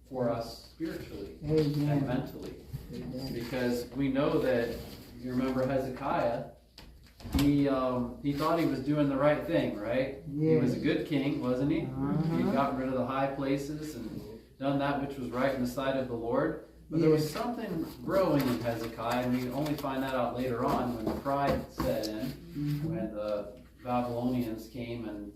for us spiritually Amen. and mentally. Amen. Because we know that, you remember Hezekiah, he thought he was doing the right thing, right? Yes. He was a good king, wasn't he? Uh-huh. He got rid of the high places and done that which was right in the sight of the Lord. But there was Yes. something growing in Hezekiah, and we only find that out later on when the pride set in, when the Babylonians came and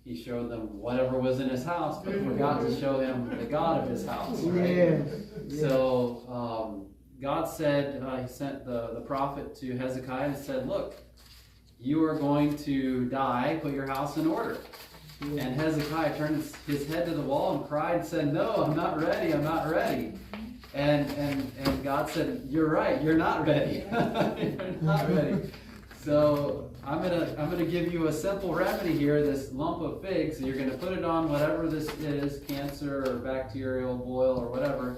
he showed them whatever was in his house, but forgot to show him the God of his house, right? Yes. Yes. So God said, he sent the prophet to Hezekiah and said, look, you are going to die, put your house in order. Yes. And Hezekiah turned his head to the wall and cried and said, no, I'm not ready, I'm not ready. And God said, you're right, you're not ready. You're not ready. So I'm gonna give you a simple remedy here, this lump of figs. So you're gonna put it on whatever this is, cancer or bacterial boil or whatever,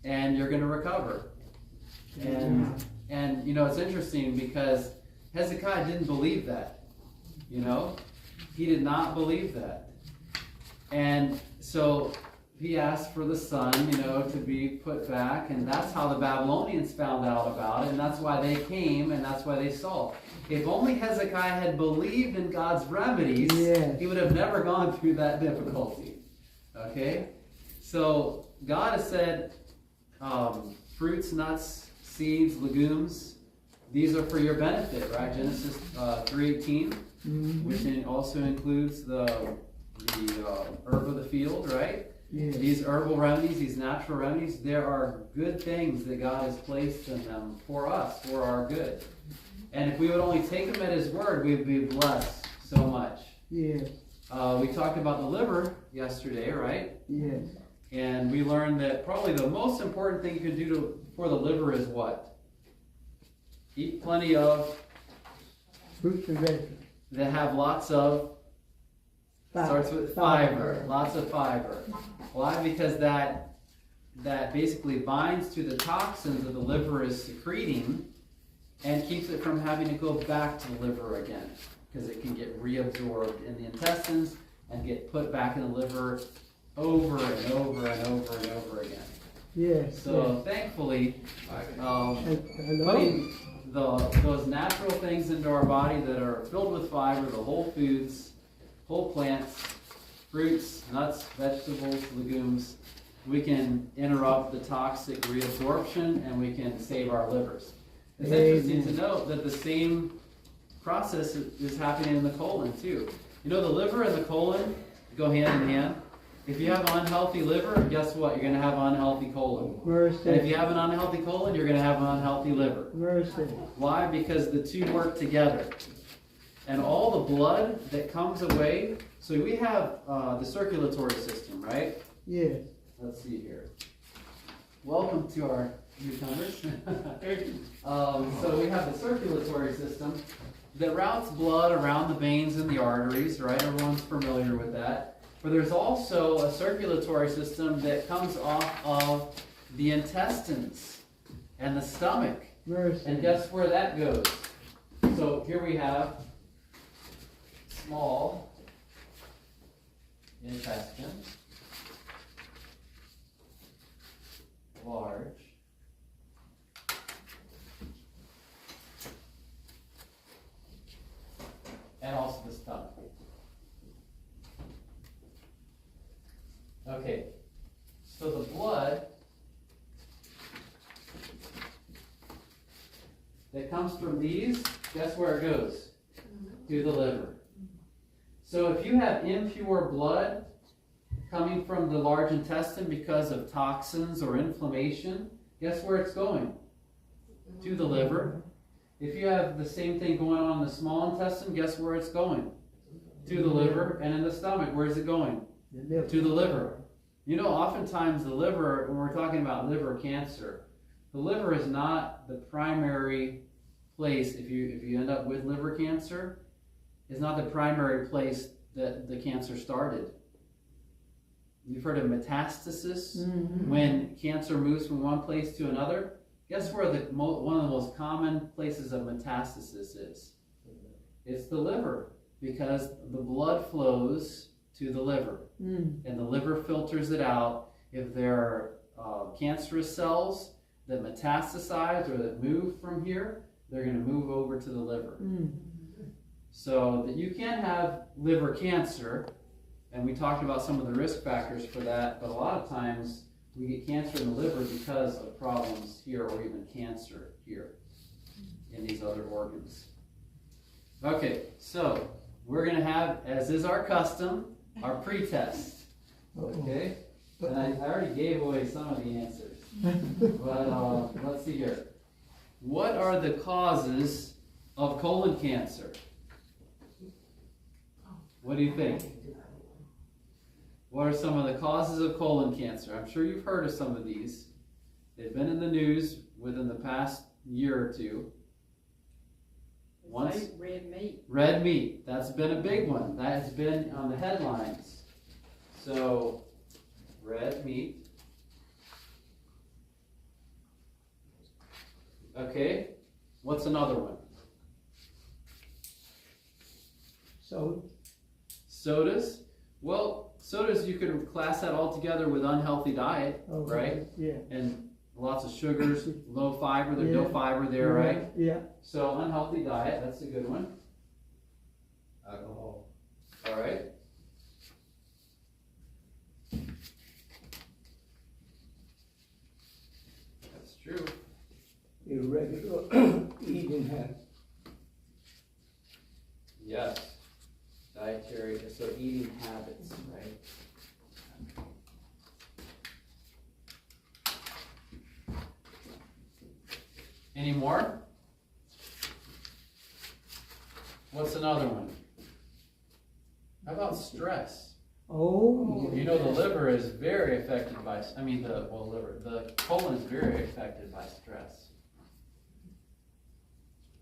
and you're gonna recover. And you know, it's interesting because Hezekiah didn't believe that. You know, he did not believe that. And so he asked for the son, you know, to be put back, and that's how the Babylonians found out about it, and that's why they came, and that's why they saw. If only Hezekiah had believed in God's remedies, Yes. he would have never gone through that difficulty. Okay? So God has said, fruits, nuts, seeds, legumes, these are for your benefit, right? Genesis 3:18, which also includes the herb of the field, right? Yes. These herbal remedies, these natural remedies, there are good things that God has placed in them for us, for our good. And if we would only take him at his word, we would be blessed so much. Yes. We talked about the liver yesterday, right? Yes. And we learned that probably the most important thing you can do for the liver is what? Eat plenty of Fruits and vegetables. that have lots of, starts with fiber, lots of fiber. Why? Because that basically binds to the toxins that the liver is secreting and keeps it from having to go back to the liver again, because it can get reabsorbed in the intestines and get put back in the liver over and over and over and over again. Yes. So thankfully, Hello? putting those natural things into our body that are filled with fiber, the whole foods, whole plants, fruits, nuts, vegetables, legumes, we can interrupt the toxic reabsorption and we can save our livers. It's interesting to note that the same process is happening in the colon too. You know, the liver and the colon go hand in hand. If you have an unhealthy liver, guess what? You're going to have an unhealthy colon. Mercy. And if you have an unhealthy colon, you're going to have an unhealthy liver. Mercy. Why? Because the two work together. And all the blood that comes away, so we have the circulatory system, right? Yes. Let's see here. Welcome to our newcomers. So we have the circulatory system that routes blood around the veins and the arteries, right? Everyone's familiar with that. But there's also a circulatory system that comes off of the intestines and the stomach. Mercy. And guess where that goes? So here we have small intestine, large, and also the stomach. Okay, so the blood that comes from these, guess where it goes? To the liver. So if you have impure blood coming from the large intestine because of toxins or inflammation, guess where it's going? To the liver. If you have the same thing going on in the small intestine, guess where it's going? To the liver. And in the stomach, where is it going? To the liver. You know, oftentimes the liver, when we're talking about liver cancer, the liver is not the primary place, if you end up with liver cancer, is not the primary place that the cancer started. You've heard of metastasis? Mm-hmm. When cancer moves from one place to another, guess where one of the most common places of metastasis is? It's the liver, because the blood flows to the liver, and the liver filters it out, if there are cancerous cells that metastasize or that move from here, they're going to move over to the liver. So that you can have liver cancer, and we talked about some of the risk factors for that, but a lot of times we get cancer in the liver because of problems here or even cancer here in these other organs. Okay, so we're going to have, as is our custom, our pre-test. Okay? And I already gave away some of the answers. But let's see here. What are the causes of colon cancer? What do you think? What are some of the causes of colon cancer? I'm sure you've heard of some of these. They've been in the news within the past year or two. Once, red meat. Red meat. That's been a big one. That has been on the headlines. So, red meat. Okay. What's another one? Sodas. Well, sodas, you could class that all together with unhealthy diet, right? Yeah. And lots of sugars, low fiber, there's no Yeah. fiber there, right? Yeah. So unhealthy diet, that's a good one. Alcohol. All right. That's true. Irregular eating habits. Yes. Dietary, so eating habits, right? Any more? What's another one? How about stress? Oh, You know the liver is very affected by, the colon is very affected by stress.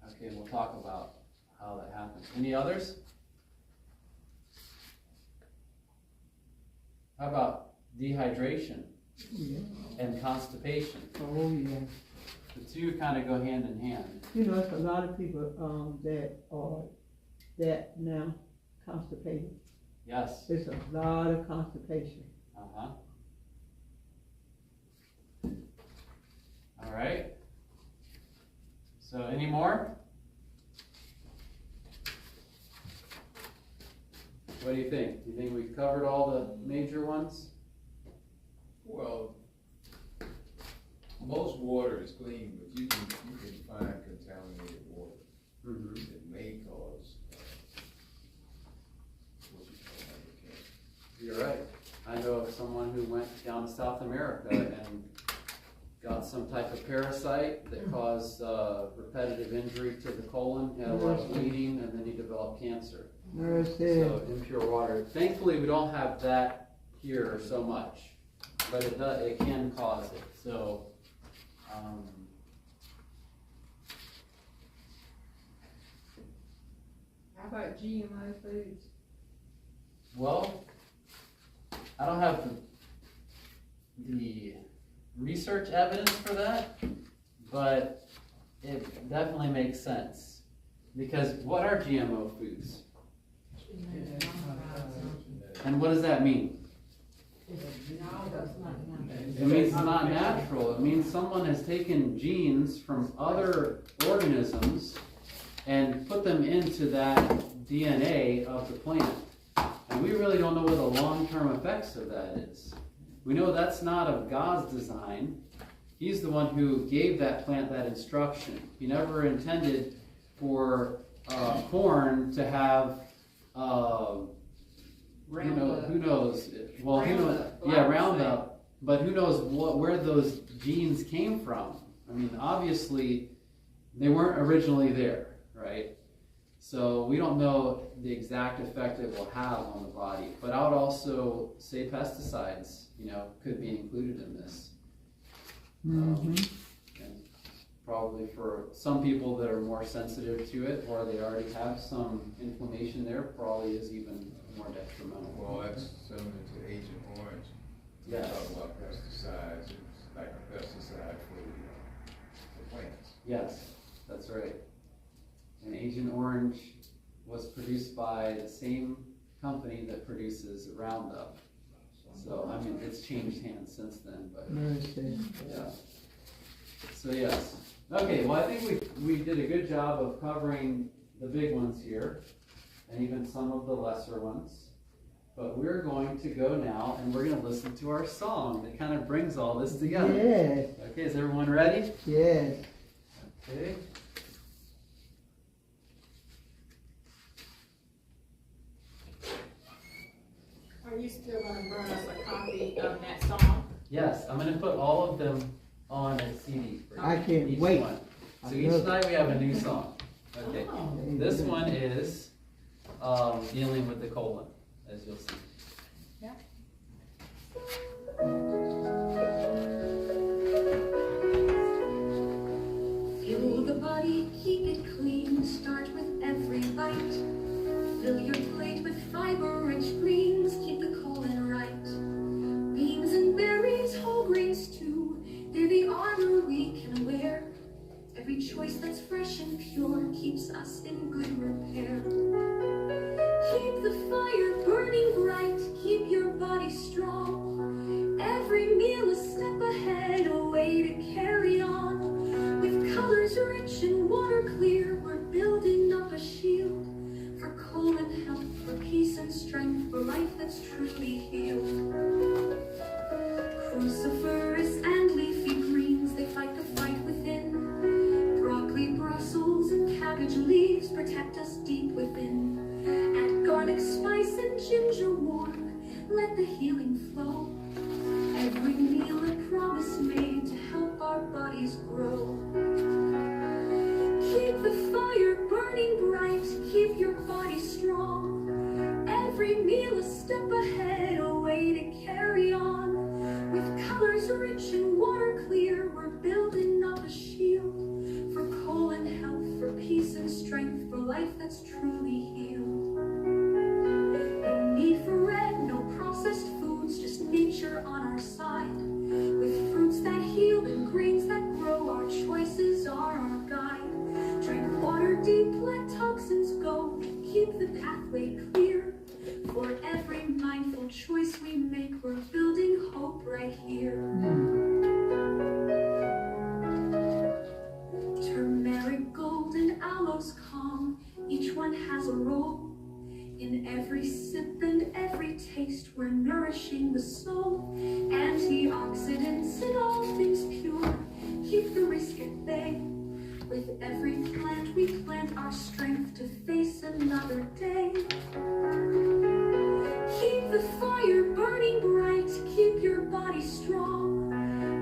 Okay, we'll talk about how that happens. Any others? How about dehydration yeah. and constipation? Oh, yeah. The two kind of go hand in hand. You know, it's a lot of people that are now constipated. Yes. There's a lot of constipation. Uh-huh. All right. So any more? What do you think? Do you think we've covered all the major ones? Well, most water is clean, but you can find contaminated water Mm-hmm. that may cause what you call hypertension. You're right. I know of someone who went down to South America and got some type of parasite that caused repetitive injury to the colon, had a lot of bleeding, and then he developed cancer. So impure water. Thankfully, we don't have that here so much, but it can cause it. So, How about GMO foods? well, I don't have the research evidence for that, but it definitely makes sense. Because what are GMO foods? And what does that mean? It means it's not natural. It means someone has taken genes from other organisms and put them into that DNA of the plant. And we really don't know what the long-term effects of that is. We know that's not of God's design. He's the one who gave that plant that instruction. He never intended for corn to have who knows? Well, who knows? Yeah, Roundup. But who knows where those genes came from? I mean, obviously, they weren't originally there, right? So we don't know the exact effect it will have on the body. But I would also say pesticides, could be included in this. Mm-hmm. And probably for some people that are more sensitive to it, or they already have some inflammation there, probably is even more detrimental. Well, that's similar to Agent Orange. Yes. Talk about pesticides, it's like a pesticide for the plants. Yes, that's right. And Agent Orange was produced by the same company that produces Roundup. So, I mean, it's changed hands since then, but Mercy. yeah. So, yes. Okay, well, I think we did a good job of covering the big ones here, and even some of the lesser ones. But we're going to go now, and we're going to listen to our song that kind of brings all this together. Yes, Okay, is everyone ready? yes. Okay. Are you still gonna burn us a copy of that song? Yes, I'm going to put all of them on a CD for I can't each wait. one. So I each love it. night we have a new song. Okay. Oh. This one is dealing with the colon, as you'll see. Fuel the body, keep it clean, start with every bite. Fill your plate with fiber-rich greens, keep the colon right. Beans and berries, whole grains too, they're the armor we can wear. Every choice that's fresh and pure keeps us in good repair. Keep the fire burning bright, keep your body strong. Every meal a step ahead, a way to carry on. With colors rich and water clear, we're building up a shield for colon health, for peace and strength, for life that's truly healed. Cruciferous and leafy greens, they fight the fight within. Broccoli, Brussels, and cabbage leaves protect us deep within. Add garlic, spice, and ginger warm, let the healing flow. Every meal a promise made to help our bodies grow. Keep the fire burning bright, keep your body strong. Every meal a step ahead, a way to carry on. With colors rich and water clear, we're building up a shield for colon health, for peace and strength, for life that's truly healed. No need for red, no processed foods, just nature on our side. With fruits that heal and grains that grow, our choices are our guide. Drink water deep, let toxins go, keep the pathway clear. For every mindful choice we make, we're building hope right here. Turmeric, gold, and aloes calm, each one has a role. In every sip and every taste, we're nourishing the soul. Antioxidants in all things pure, keep the risk at bay. With every plant we plant our strength to face another day. Keep the fire burning bright, keep your body strong.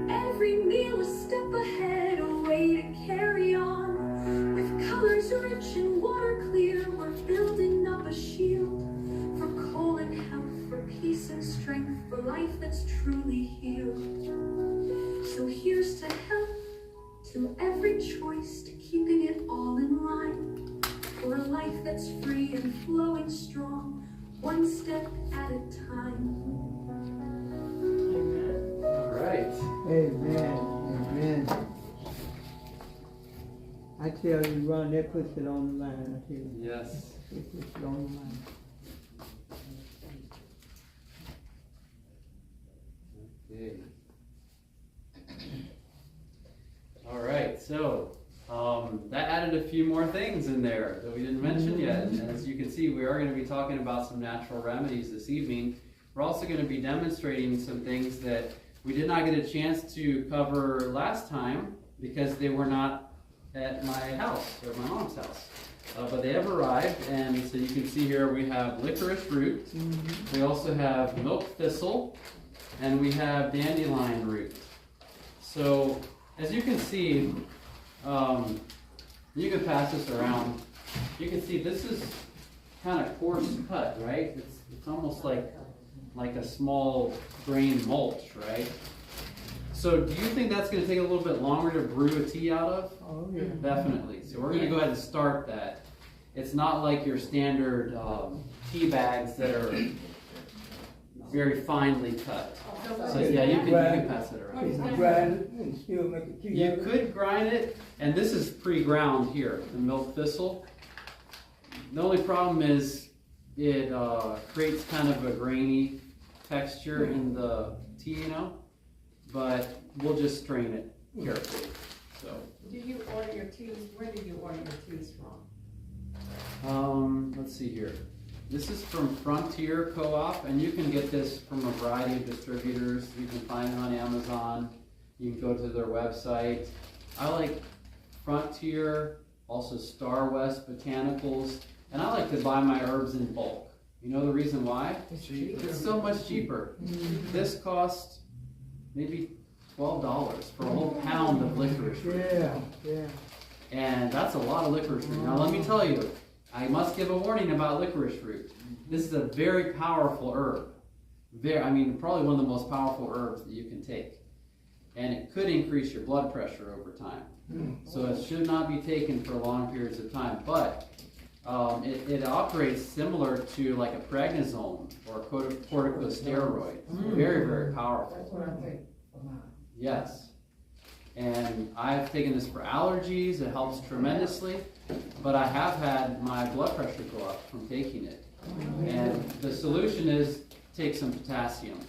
Every meal a step ahead, a way to carry on. With colors rich and water clear, we're building up a shield for colon health, for peace and strength, for life that's truly healed. So here's to health, to every choice, to keeping it all in line. For a life that's free and flowing strong, one step at a time. All right. Amen, amen. I tell you, Ron, that puts it on the line, I tell you. Yes. It puts it on the line. Okay. All right, so that added a few more things in there that we didn't mention yet. And as you can see, we are going to be talking about some natural remedies this evening. We're also going to be demonstrating some things that we did not get a chance to cover last time because they were not at my house, or my mom's house. But they have arrived, and so you can see here we have licorice root, we also have milk thistle, and we have dandelion root. So as you can see, you can pass this around. You can see this is kind of coarse cut, right? It's almost like a small grain mulch, right? So do you think that's going to take a little bit longer to brew a tea out of? Oh, yeah. Definitely. So we're going to go ahead and start that. It's not like your standard tea bags that are very finely cut. So yeah, you can pass it around. You can grind it and still make a tea. You could grind it, and this is pre-ground here, the milk thistle. The only problem is it creates kind of a grainy texture in the tea, you know, but we'll just strain it carefully. So, Do you order your teas, where do you order your teas from? let's see here. This is from Frontier Co-op, and you can get this from a variety of distributors. You can find it on Amazon. You can go to their website. I like Frontier, also Star West Botanicals, and I like to buy my herbs in bulk. You know the reason why? It's so much cheaper. This costs maybe $12 for a whole pound of licorice root. Yeah. And that's a lot of licorice root. Now let me tell you, I must give a warning about licorice root. This is a very powerful herb. Probably one of the most powerful herbs that you can take. And it could increase your blood pressure over time. So it should not be taken for long periods of time. But it operates similar to like a prednisone or a corticosteroid. It's very, very powerful. That's what I take for mine. Yes. And I've taken this for allergies. It helps tremendously. But I have had my blood pressure go up from taking it. And the solution is take some potassium.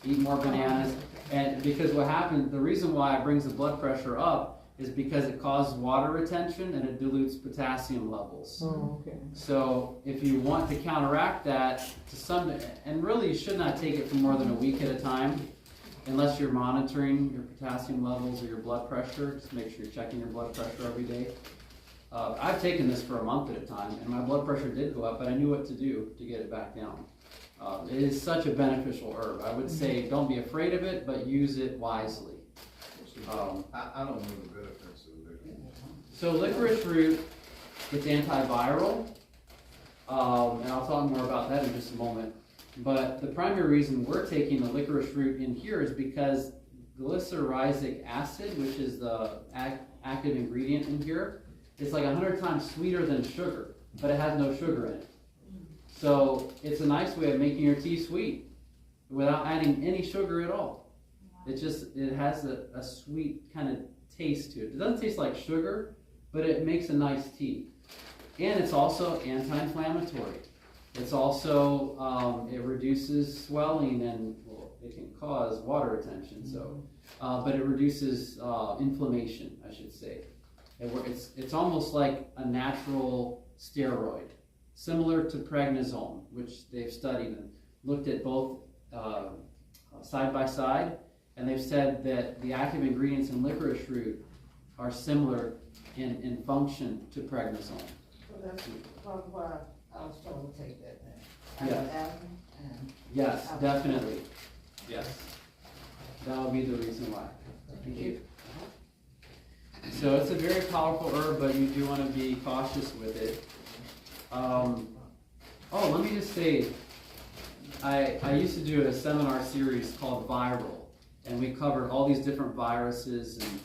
Eat more bananas. And because what happens, the reason why it brings the blood pressure up is because it causes water retention and it dilutes potassium levels. Oh, okay. So if you want to counteract that to some, and really you should not take it for more than a week at a time, unless you're monitoring your potassium levels or your blood pressure. Just make sure you're checking your blood pressure every day. I've taken this for a month at a time, and my blood pressure did go up, but I knew what to do to get it back down. It is such a beneficial herb. I would say don't be afraid of it, but use it wisely. I don't know the benefits of licorice. So licorice root, it's antiviral, and I'll talk more about that in just a moment. But the primary reason we're taking the licorice root in here is because glycyrrhizic acid, which is the active ingredient in here, is like 100 times sweeter than sugar, but it has no sugar in it. So it's a nice way of making your tea sweet without adding any sugar at all. It has a sweet kind of taste to it. It doesn't taste like sugar, but it makes a nice tea. And it's also anti-inflammatory. It's also, it reduces swelling and, well, it can cause water retention, so, but it reduces inflammation, I should say. It's almost like a natural steroid, similar to prednisone, which they've studied and looked at both side by side, and they've said that the active ingredients in licorice root are similar in function to prednisone. So that's probably why I was told to take that then. I Yeah. have asthma and Yes, definitely. Yes. That would be the reason why. Thank you. So it's a very powerful herb, but you do want to be cautious with it. Let me just say, I used to do a seminar series called Viral, and we covered all these different viruses. And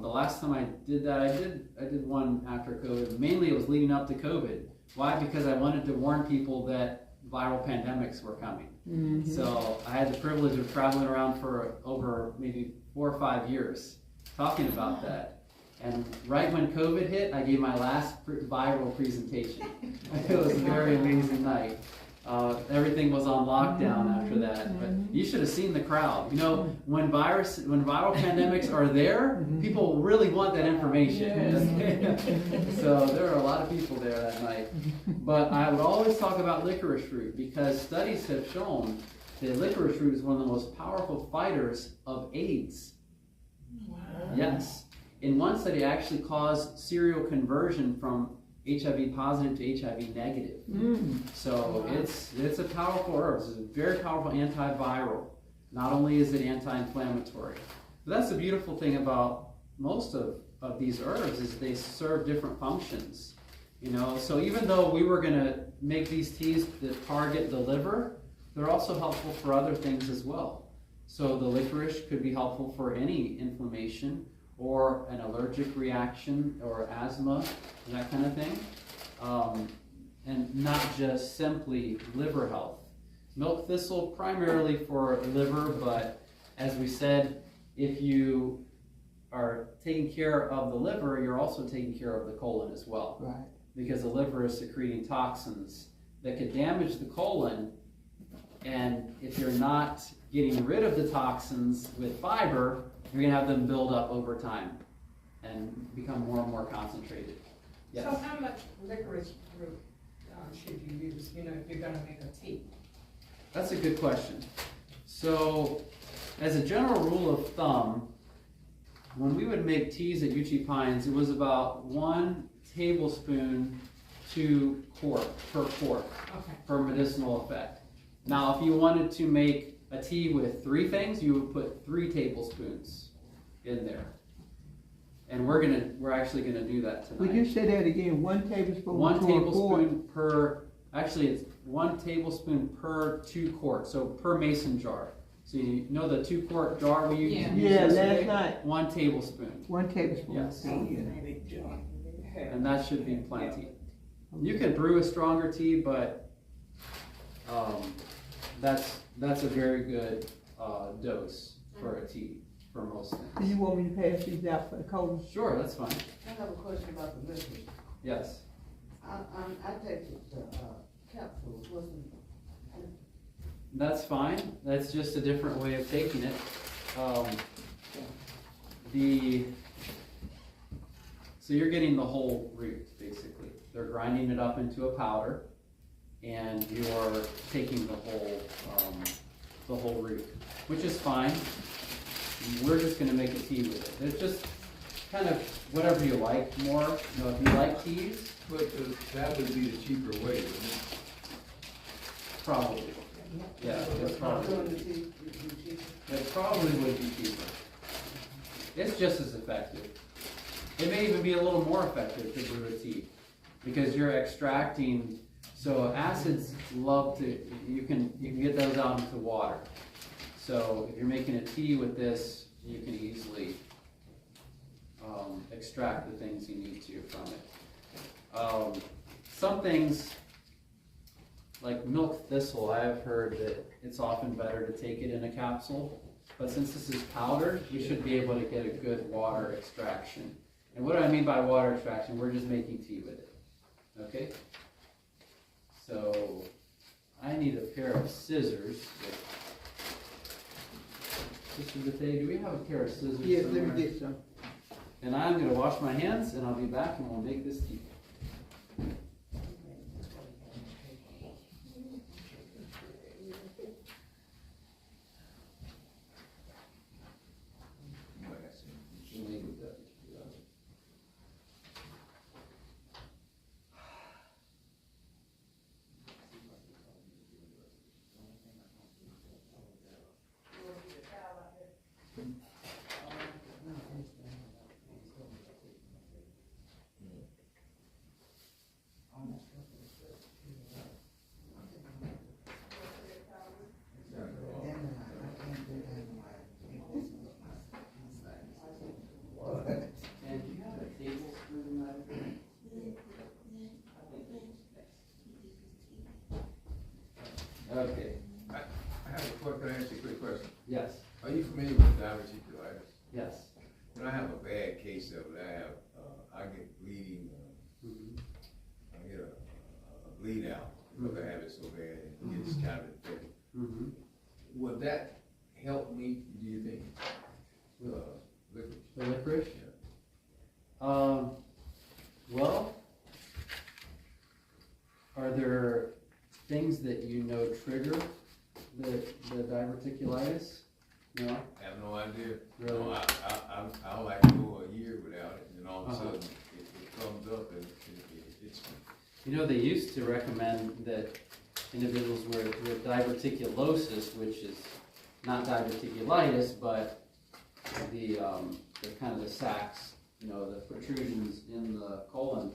the last time I did that, I did one after COVID. Mainly, it was leading up to COVID. Why? Because I wanted to warn people that viral pandemics were coming. Mm-hmm. So I had the privilege of traveling around for over maybe 4 or 5 years talking about that. And right when COVID hit, I gave my last viral presentation. It was a very amazing night. Everything was on lockdown after that, but you should have seen the crowd. You know, when viral pandemics are there, people really want that information. So there are a lot of people there that night. But I would always talk about licorice root because studies have shown that licorice root is one of the most powerful fighters of AIDS. Wow. Yes. In one study, it actually caused serial conversion from HIV positive to HIV negative. So it's a powerful herb. It's a very powerful antiviral. Not only is it anti-inflammatory. But that's the beautiful thing about most of these herbs is they serve different functions. You know, so even though we were going to make these teas that target the liver, they're also helpful for other things as well. So the licorice could be helpful for any inflammation or an allergic reaction or asthma, that kind of thing. And not just simply liver health. Milk thistle primarily for liver, but as we said, if you are taking care of the liver, you're also taking care of the colon as well. Right. Because the liver is secreting toxins that could damage the colon And if you're not getting rid of the toxins with fiber, you're gonna have them build up over time and become more and more concentrated. Yes. So how much licorice root should you use, if you're gonna make a tea? That's a good question. So, as a general rule of thumb, when we would make teas at UT Pines, it was about 1 tablespoon to quart per quart Okay. for medicinal effect. Now, if you wanted to make a tea with 3 things, you would put 3 tablespoons in there. And we're actually gonna do that tonight. Would you say that again, 1 tablespoon 1 to a quart? tablespoon per, actually it's 1 tablespoon per 2 quart, so per mason jar. So you know the 2 quart jar we used Yeah. used Yeah, yesterday? last night. 1 tablespoon, 1 tablespoon. Yes. Yeah. and that should be plenty. You can brew a stronger tea, but that's a very good dose for a tea for most Do things. you want me to pass these out for the cold? Sure, that's fine. I have a question about the liquid. Yes. I take the capsules, what's the, That's fine. That's just a different way of taking it. So you're getting the whole root, basically. They're grinding it up into a powder, and you're taking the whole root, which is fine. We're just going to make a tea with it. It's just kind of whatever you like more. If you like teas, But that would be the cheaper way, wouldn't it? probably. Yeah, that's probably. doing the tea, the tea? It probably would be cheaper. It's just as effective. It may even be a little more effective to brew a tea because you're extracting. So acids love to. You can get those out into water. So if you're making a tea with this, you can easily extract the things you need to from it. Some things, like milk thistle, I have heard that it's often better to take it in a capsule, but since this is powdered, you should be able to get a good water extraction. And what do I mean by water extraction? We're just making tea with it, okay? So, I need a pair of scissors. Sister Bethea, do we have a pair of scissors Yeah, let somewhere? me get some. And I'm gonna wash my hands, and I'll be back and we'll make this tea. And do you have a tablespoon right there? Okay, I have a question, can I ask you a quick question? yes, Are you familiar with diverticulitis? yes. When I have a bad case of it, I get bleeding, Mhm. I get a bleed out because I have it so bad and it gets kind of infected. Mhm. Would that help me, do you think? Liquid? The licorice? Yeah. Well, are there things that you know trigger the diverticulitis? No? I have no idea. Really? No, I like to go a year without it, and then all of a Uh-huh. sudden, it comes up and it's, They used to recommend that individuals with diverticulosis, which is not diverticulitis, but the kind of the sacs, the protrusions in the colon,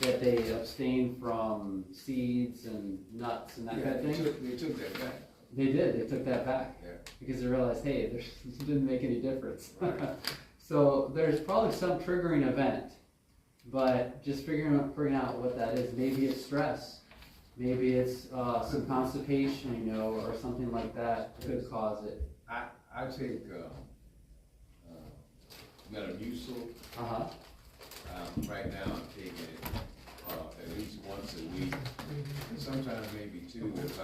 that they abstain from seeds and nuts and that kind of thing. They took that back. They did, they took that back. Yeah. Because they realized, hey, it didn't make any difference. So there's probably some triggering event, but just figuring out what that is. Maybe it's stress, maybe it's some constipation, or something like that could cause it. I take Metamucil. Right now I'm taking it at least once a week, and sometimes maybe 2 if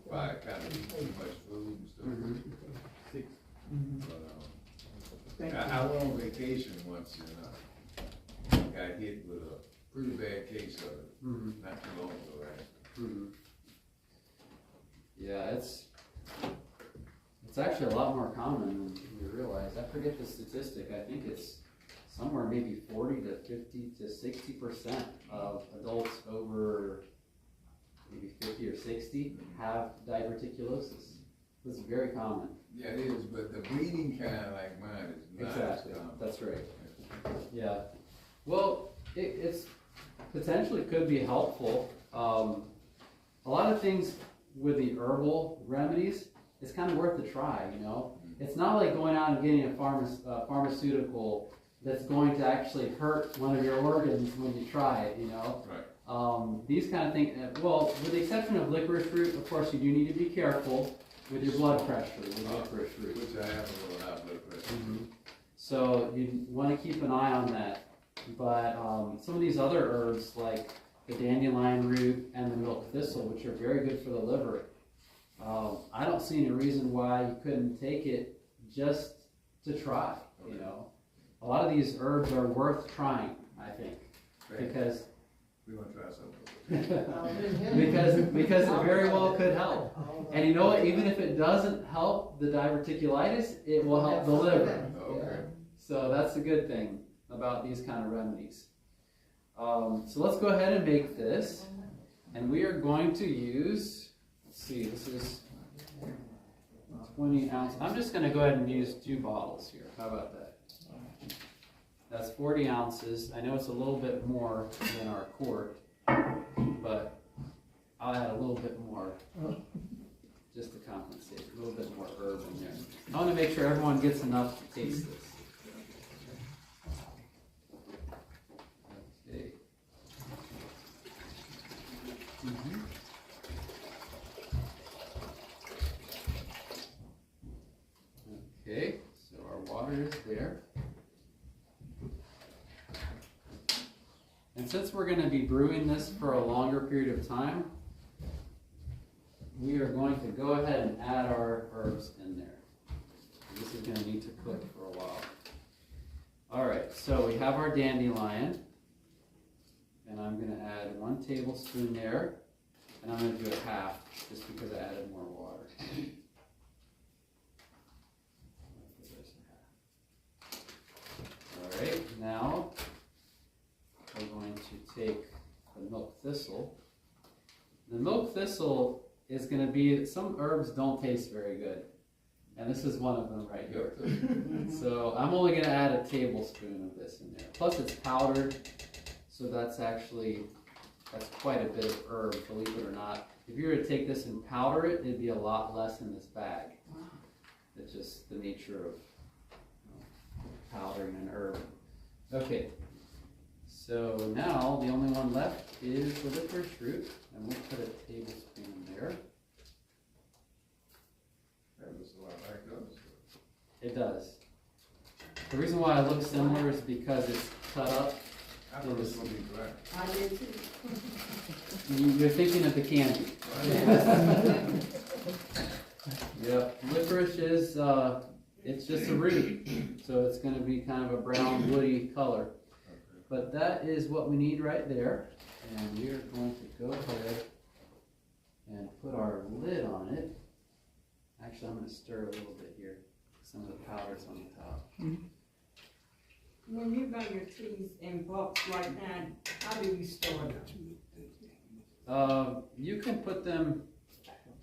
by kind of too much food and stuff. Mhm. But, I went on vacation once and, got hit with a pretty bad case of it, Mhm. not too long ago, actually. Mhm. Yeah, it's actually a lot more common than you realize. I forget the statistic. I think it's somewhere maybe 40 to 50 to 60% of adults over maybe 50 or 60 have diverticulosis. It's very common. Yeah, it is, but the bleeding kind like mine is not as Exactly. common. That's right. Yeah. Well, it's potentially could be helpful. A lot of things with the herbal remedies, it's kind of worth a try, you know? It's not like going out and getting a pharmaceutical that's going to actually hurt one of your organs when you try it, you know? Right. These kind of things, well, with the exception of licorice root, of course, you do need to be careful with your blood pressure with licorice root. Which I have a little high blood pressure. So you want to keep an eye on that. But some of these other herbs, like the dandelion root and the milk thistle, which are very good for the liver, I don't see any reason why you couldn't take it just to try, you know. A lot of these herbs are worth trying, I think, because We want to try something. because it very well could help. And you know what, even if it doesn't help the diverticulitis, it will help the liver. Okay. So that's a good thing about these kind of remedies. So let's go ahead and make this. And we are going to use, let's see, this is 20 ounces. I'm just going to go ahead and use 2 bottles here. How about that? That's 40 ounces. I know it's a little bit more than our quart, but I'll add a little bit more just to compensate. A little bit more herb in there. I want to make sure everyone gets enough to taste this. Okay. Okay, so our water is there. And since we're going to be brewing this for a longer period of time, we are going to go ahead and add our herbs in there. This is going to need to cook for a while. Alright, so we have our dandelion. And I'm going to add 1 tablespoon there. And I'm going to do a half, just because I added more water. Alright, now we're going to take the milk thistle. The milk thistle is going to be, some herbs don't taste very good. And this is one of them right here. So I'm only going to add a tablespoon of this in there. Plus it's powdered, so that's quite a bit of herb, believe it or not. If you were to take this and powder it, it'd be a lot less in this bag. It's just the nature of powdering an herb. Okay, so now the only one left is the licorice root, and we'll put a tablespoon in there. That looks a lot like those. It does. The reason why it looks similar is because it's cut up. I thought it was going to be dry. I did too. You're thinking of the candy. Yeah, licorice is, it's just a root, so it's going to be kind of a brown woody color. But that is what we need right there, and we are going to go ahead and put our lid on it. Actually, I'm going to stir a little bit here. Some of the powder's on the top. When you buy your teas in bulk right now, how do you store them? You can put them,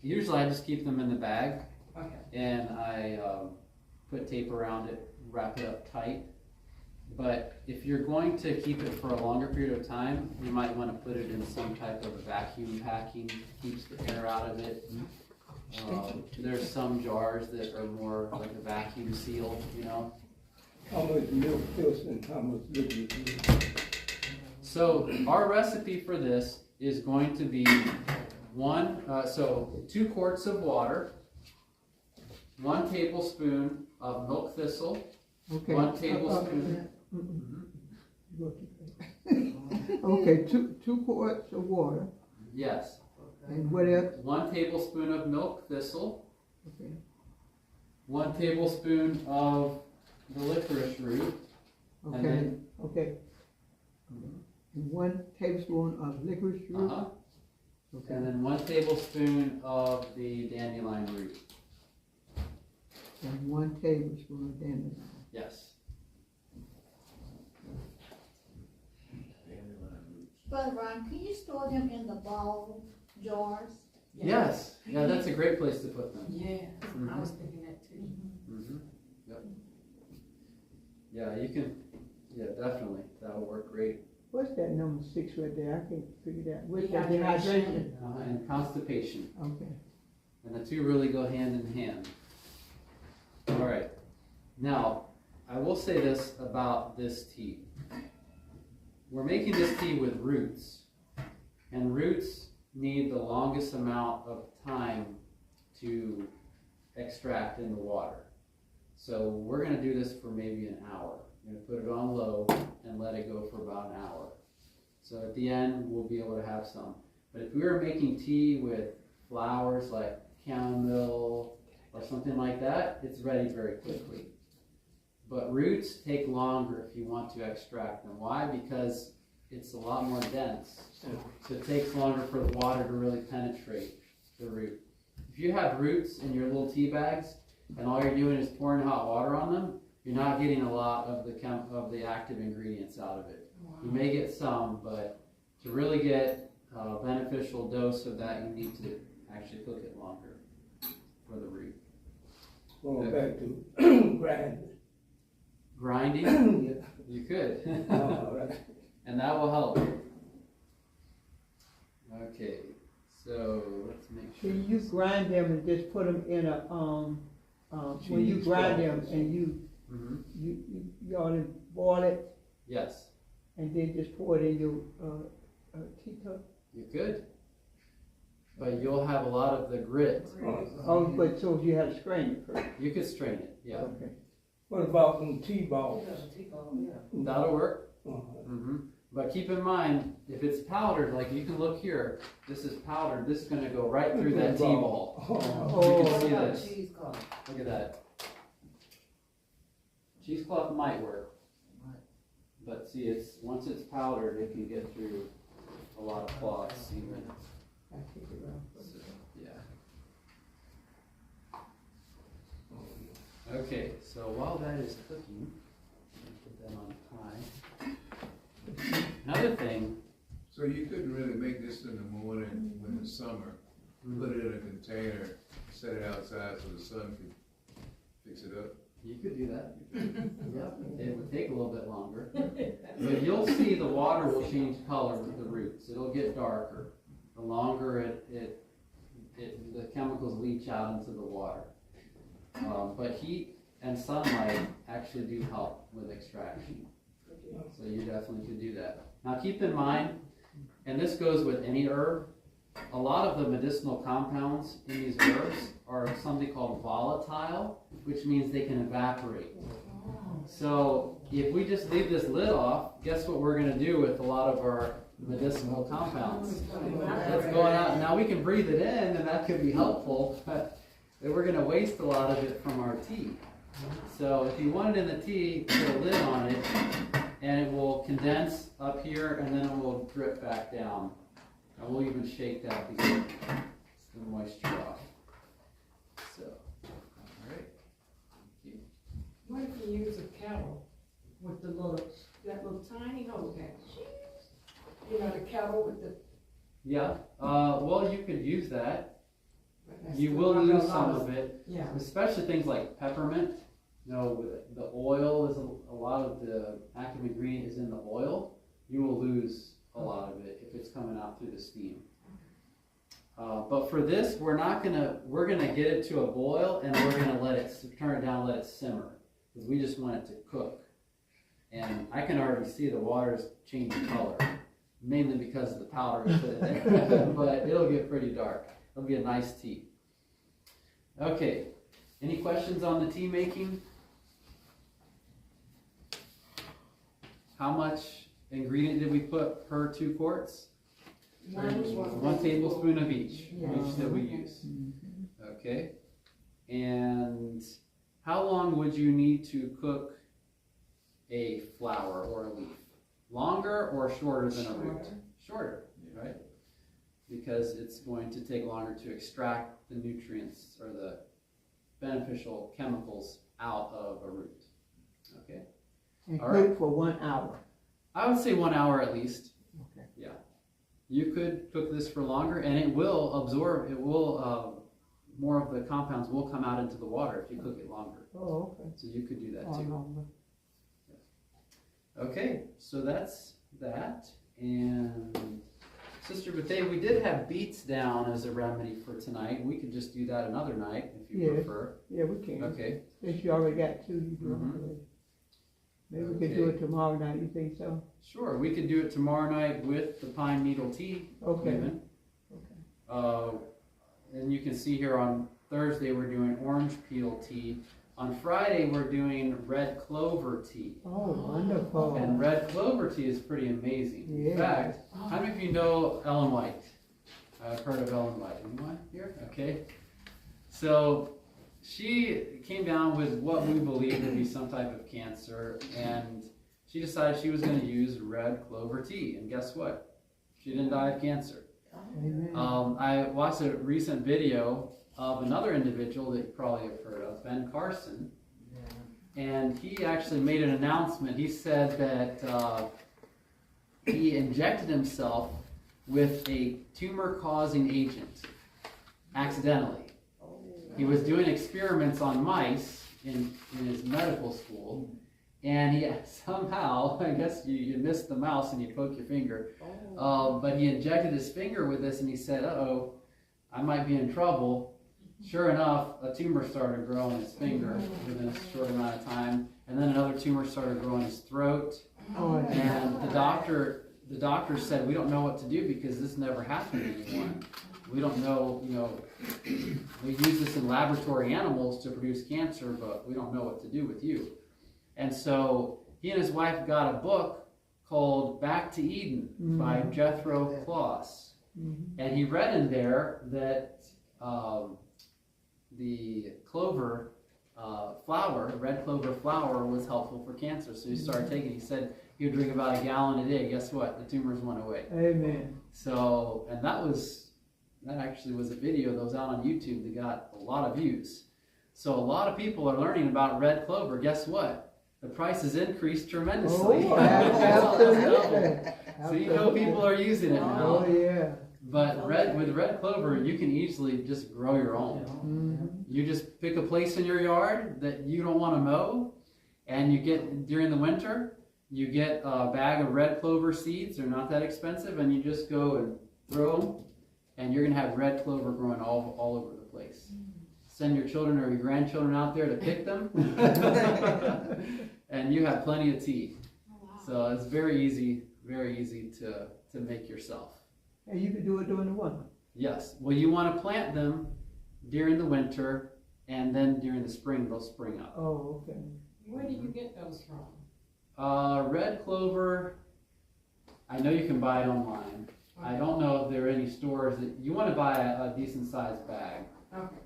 usually I just keep them in the bag, Okay. and I put tape around it, wrap it up tight. But if you're going to keep it for a longer period of time, you might want to put it in some type of vacuum packing, keeps the air out of it. There's some jars that are more like a vacuum seal, you know. How much milk fills and how much liquid? So our recipe for this is going to be 2 quarts of water, 1 tablespoon of milk thistle, Okay. 1 tablespoon. Okay, two quarts of water. Yes. And what else? 1 tablespoon of milk thistle, Okay, 1 tablespoon of the licorice root, and okay, then, okay. And 1 tablespoon of licorice root, uh-huh, okay, and then 1 tablespoon of the dandelion root. and 1 tablespoon of dandelion. Yes. Brother Ron, can you store them in the ball jars? Yes. Yeah, that's a great place to put them. Yeah, Mhm. I was thinking that too. Mm-hmm. Yep. Yeah, you can. Yeah, definitely. That'll work great. What's that number 6 right there? I can't figure that. What's that? Dehydration. Dehydration? And constipation, Okay. and the two really go hand in hand. All right. Now, I will say this about this tea. We're making this tea with roots, and roots need the longest amount of time to extract in the water. So we're going to do this for maybe an hour. We're going to put it on low and let it go for about an hour. So at the end, we'll be able to have some. But if we were making tea with flowers like chamomile or something like that, it's ready very quickly. But roots take longer if you want to extract them. Why? Because it's a lot more dense. So it takes longer for the water to really penetrate the root. If you have roots in your little tea bags and all you're doing is pouring hot water on them, you're not getting a lot of the active ingredients out of it. You may get some, but to really get a beneficial dose of that, you need to actually cook it longer for the root. Going back to grinding. Grinding, you could, All right. and that will help. Okay, so let's make sure. Can you grind them and just put them in a, when you Cheese grind balls. them and you ought to boil it Yes, and then just pour it in your, teacup? you could. But you'll have a lot of the grit. Oh, but so you have to strain it first? You could strain it, yeah. Okay. What about them T-balls? That'll work. Uh-huh. But keep in mind, if it's powdered, like you can look here, this is powdered, this is gonna go right through that T-ball. Oh. You can see Oh, this. cheesecloth. Look at that. Cheesecloth might work. But see, once it's powdered, it can get through a lot of cloths even. I take it out. Yeah. Okay, so while that is cooking, put that on high. Another thing, So you couldn't really make this in the morning when it's summer, put it in a container, set it outside so the sun could fix it up? you could do that. Yeah, it would take a little bit longer. But you'll see the water will change color with the roots. It'll get darker. The longer the chemicals leach out into the water. But heat and sunlight actually do help with extraction. So you definitely could do that. Now keep in mind, and this goes with any herb, a lot of the medicinal compounds in these herbs are something called volatile, which means they can evaporate. So if we just leave this lid off, guess what we're going to do with a lot of our medicinal compounds? It's going out. Now we can breathe it in, and that could be helpful, but we're going to waste a lot of it from our tea. So if you want it in the tea, put a lid on it, and it will condense up here, and then it will drip back down. And we'll even shake that to get the moisture off. So, all right. Thank you. What if you use a kettle with that little tiny hole there? You know, the kettle with the. Yeah, well, you could use that. You will lose some of it, Yeah. especially things like peppermint. You know, the oil is a lot of the active ingredient is in the oil. You will lose a lot of it if it's coming out through the steam. But for this, we're gonna get it to a boil, and we're gonna turn it down, let it simmer, because we just want it to cook. And I can already see the water's changing color, mainly because of the powder we put in there. But it'll get pretty dark. It'll be a nice tea. Okay, any questions on the tea making? How much ingredient did we put per 2 quarts? 1 tablespoon of each that we use. Mhm. Okay? And how long would you need to cook a flower or a leaf? Longer or shorter than a root? Shorter, right? Because it's going to take longer to extract the nutrients or the beneficial chemicals out of a root. Okay? And All cook right. for 1 hour. I would say 1 hour at least. Okay. Yeah. You could cook this for longer and it will absorb, more of the compounds will come out into the water if you cook it longer. Oh, okay. So you could do that Oh, too. longer. Okay, so that's that. And Sister Bethea, we did have beets down as a remedy for tonight. We could just do that another night if you Yes. prefer. Yeah, we can. Okay. Since you already got 2, you do it Mhm. already. Maybe we could do Okay. it tomorrow night, you think so? Sure, we could do it tomorrow night with the pine needle tea. Okay. Even. Okay. And you can see here on Thursday we're doing orange peel tea. On Friday we're doing red clover tea. Oh, wonderful. And red clover tea is pretty amazing. Yeah. In fact, how many of you know Ellen White? I've heard of Ellen White. Anyone here? Okay. So she came down with what we believe to be some type of cancer, and she decided she was going to use red clover tea. And guess what? She didn't die of cancer. Amen. I watched a recent video of another individual that you probably have heard of, Ben Carson, and he actually made an announcement. He said that he injected himself with a tumor-causing agent accidentally. He was doing experiments on mice in his medical school, and he somehow, I guess you missed the mouse and you poke your finger, but he injected his finger with this and he said, uh-oh, I might be in trouble. Sure enough, a tumor started growing his finger within a short amount of time, and then another tumor started growing his throat, Oh, and the doctor said, we don't know what to do because this never happened to anyone. We don't know, we use this in laboratory animals to produce cancer, but we don't know what to do with you. And so he and his wife got a book called Back to Eden by Jethro Kloss. And he read in there that the clover flower, red clover flower, was helpful for cancer. So he started taking it. He said he would drink about a gallon a day. Guess what? The tumors went away. Amen. So, and that actually was a video that was out on YouTube that got a lot of views. So a lot of people are learning about red clover. Guess what? The price has increased tremendously. Oh, absolutely. So you know people are using it now. Oh, yeah. But with red clover, you can easily just grow your own. Mhm. You just pick a place in your yard that you don't want to mow, and you get, during the winter, you get a bag of red clover seeds. They're not that expensive, and you just go and throw them, and you're going to have red clover growing all over the place. Send your children or your grandchildren out there to pick them, and you have plenty of tea. So it's very easy to make yourself. And you can do it during the winter. Yes. Well, you want to plant them during the winter, and then during the spring they'll spring up. Oh, okay. Where do you get those from? Red clover, I know you can buy it online. I don't know if there are any stores that you want to buy a decent sized bag. Okay.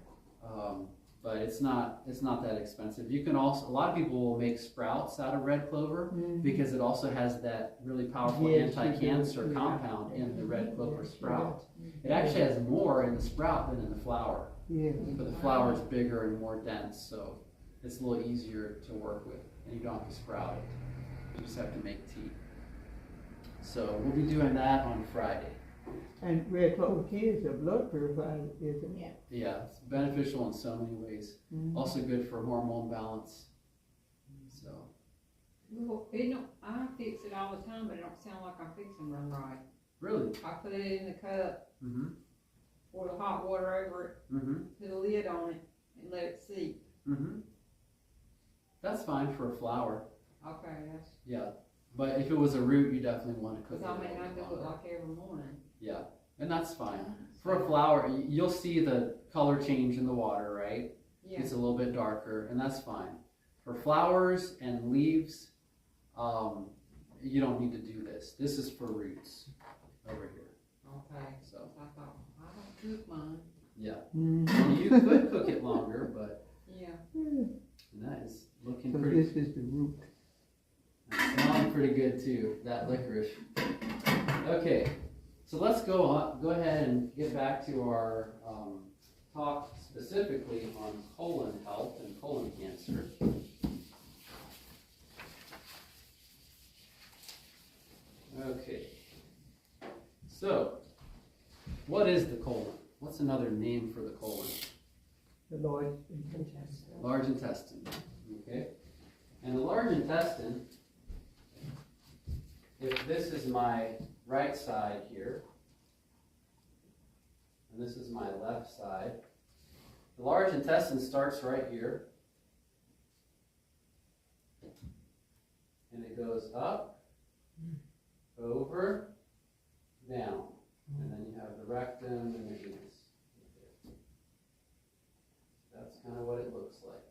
But it's not that expensive. You can also, a lot of people will make sprouts out of red clover because it also has that really powerful Yes, anti-cancer it does, yeah. compound in the red clover Yes, sprout. It actually has more in the sprout than in the flower, Yeah. but the flower is bigger and more dense, so it's a little easier to work with, and you don't have to sprout it. You just have to make tea. So we'll be doing that on Friday. And red clover tea is a blood purifier, isn't it? Yeah, it's beneficial in so many ways. Mhm. Also good for hormone balance. So, Well, I fix it all the time, but it don't sound like I'm fixing them right. really? I put it in the cup, Mm-hmm. pour the hot water over it, Mm-hmm. put a lid on it, and let it seep. Mm-hmm. That's fine for a flower. Okay, that's, Yeah. But if it was a root, you definitely want to cook because it. I a mean, I little do bit it longer. like every morning. Yeah, and that's fine. For a flower, you'll see the color change in the water, right? Yeah. It's a little bit darker, and that's fine. For flowers and leaves, you don't need to do this. This is for roots over here. Okay, So, I thought, I don't cook mine. yeah. Mm-hmm. You could cook it longer, but Yeah. that is looking So pretty, this is the root. smelling pretty good too, that licorice. Okay, so let's go ahead and get back to our talk specifically on colon health and colon cancer. Okay, so what is the colon? What's another name for the colon? The large Large intestine, okay? And the large intestine, if this is my right side here, and this is my left side, the large intestine starts right here, and it goes up, over, down, and then you have the rectum and the anus. That's kind of what it looks like.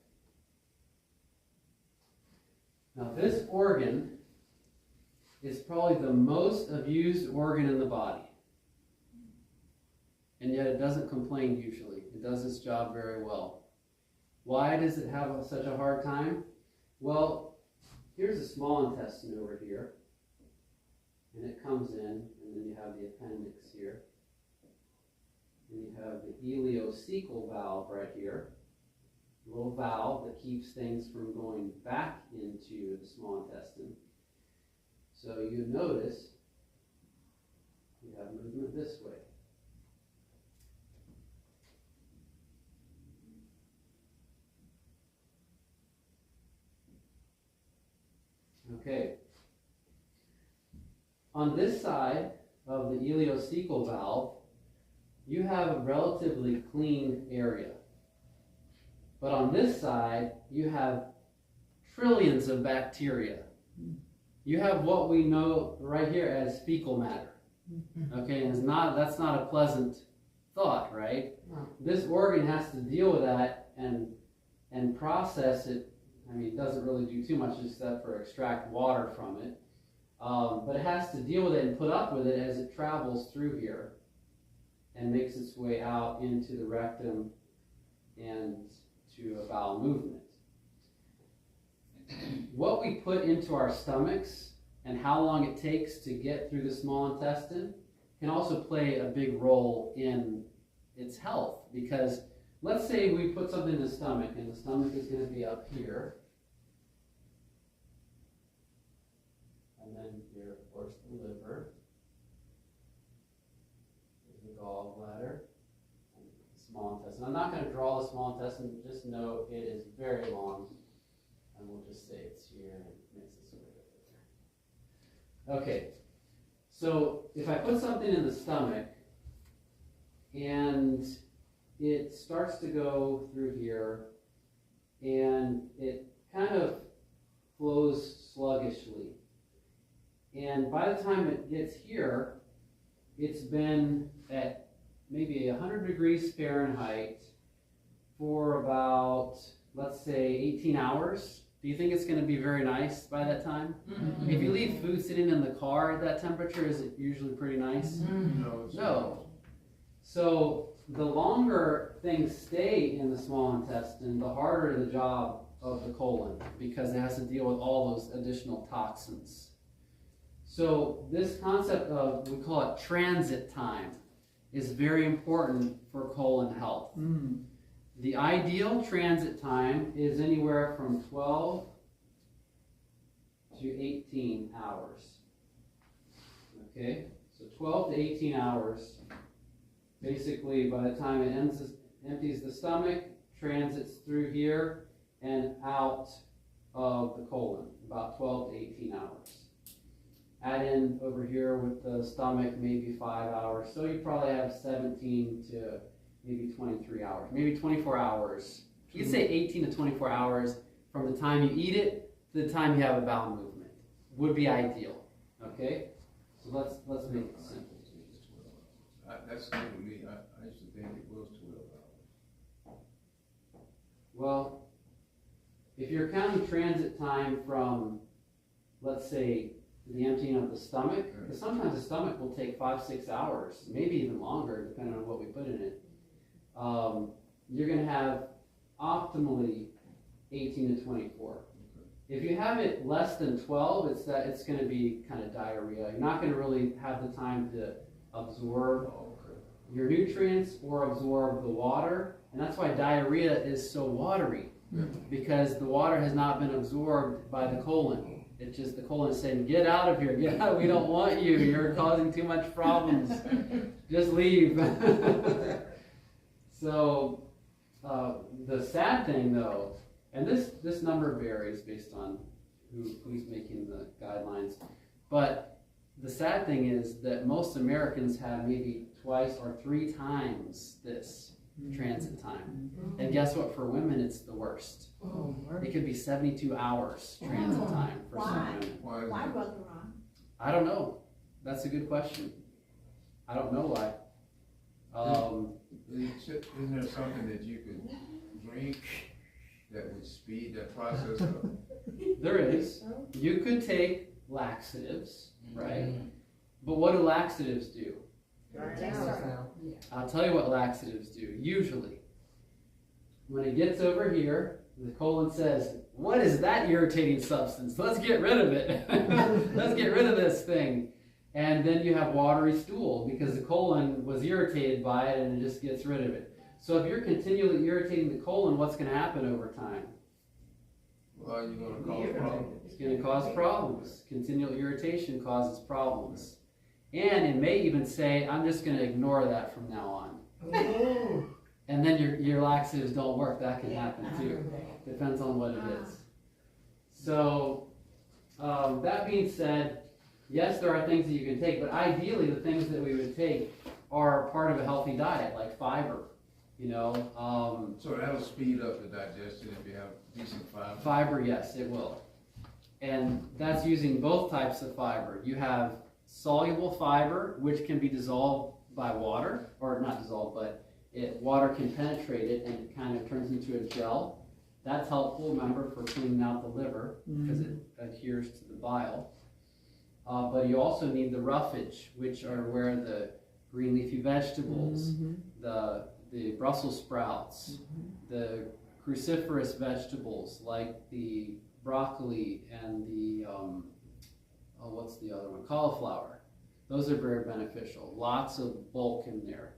Now this organ is probably the most abused organ in the body. And yet it doesn't complain usually. It does its job very well. Why does it have such a hard time? Well, here's the small intestine over here. And it comes in, and then you have the appendix here. And you have the ileocecal valve right here. A little valve that keeps things from going back into the small intestine. So you notice you have movement this way. Okay. On this side of the ileocecal valve, you have a relatively clean area. But on this side, you have trillions of bacteria. You have what we know right here as fecal matter. Okay, and that's not a pleasant thought, right? No. This organ has to deal with that and process it. I mean, it doesn't really do too much except for extract water from it. But it has to deal with it and put up with it as it travels through here and makes its way out into the rectum and to a bowel movement. What we put into our stomachs and how long it takes to get through the small intestine can also play a big role in its health. Because let's say we put something in the stomach, and the stomach is going to be up here. And then here, of course, the liver. There's the gallbladder. And the small intestine. I'm not going to draw the small intestine, just know it is very long. And we'll just say it's here and it makes its way over there. Okay, so if I put something in the stomach and it starts to go through here and it kind of flows sluggishly. And by the time it gets here, it's been at maybe 100 degrees Fahrenheit for about, let's say, 18 hours. Do you think it's going to be very nice by that time? Mm-hmm. If you leave food sitting in the car at that temperature, is it usually pretty nice? No, it's No. So the longer things stay in the small intestine, the harder the job of the colon, because it has to deal with all those additional toxins. So this concept of, we call it transit time, is very important for colon health. The ideal transit time is anywhere from 12 to 18 hours. Okay, so 12 to 18 hours. Basically, by the time it empties the stomach, transits through here and out of the colon, about 12 to 18 hours. Add in over here with the stomach, maybe 5 hours. So you probably have 17 to maybe 23 hours, maybe 24 hours. You'd say 18 to 24 hours from the time you eat it to the time you have a bowel movement would be ideal. Okay, so let's make it simple. That's new to me. I used to think it was 12 hours. Well, if you're counting transit time from, let's say, the emptying of the stomach. Because sometimes the stomach will take 5-6 hours, maybe even longer, depending on what we put in it. You're going to have optimally 18 to 24. If you have it less than 12, it's going to be kind of diarrhea. You're not going to really have the time to absorb your nutrients or absorb the water, and that's why diarrhea is so watery, because the water has not been absorbed by the colon. It's just the colon is saying, get out of here, get out, we don't want you, you're causing too much problems, just leave. So the sad thing though, and this number varies based on who's making the guidelines, but the sad thing is that most Americans have maybe twice or 3 times this transit time. And guess what, for women it's the worst. It could be 72 hours transit time for some women. Why, Brother Ron? I don't know. That's a good question. I don't know why. Isn't there something that you could drink that would speed that process up? There is. You could take laxatives, right? But what do laxatives do? I'll tell you what laxatives do. Usually, when it gets over here, the colon says, what is that irritating substance? Let's get rid of it. Let's get rid of this thing. And then you have watery stool because the colon was irritated by it and it just gets rid of it. So if you're continually irritating the colon, what's going to happen over time? Well, you're going to cause problems. It's going to cause problems. Continual irritation causes problems. And it may even say, I'm just going to ignore that from now on. And then your laxatives don't work. That can happen too. Depends on what it is. So, that being said, yes, there are things that you can take, but ideally the things that we would take are part of a healthy diet, like fiber. You know, So that'll speed up the digestion if you have decent fiber? Fiber, yes, it will. And that's using both types of fiber. You have soluble fiber, which can be dissolved by water, or not dissolved, but water can penetrate it and it kind of turns into a gel. That's helpful, remember, for cleaning out the liver because it adheres to the bile. But you also need the roughage, which are where the green leafy vegetables, the Brussels sprouts, the cruciferous vegetables like the broccoli and the, what's the other one? Cauliflower. Those are very beneficial. Lots of bulk in there.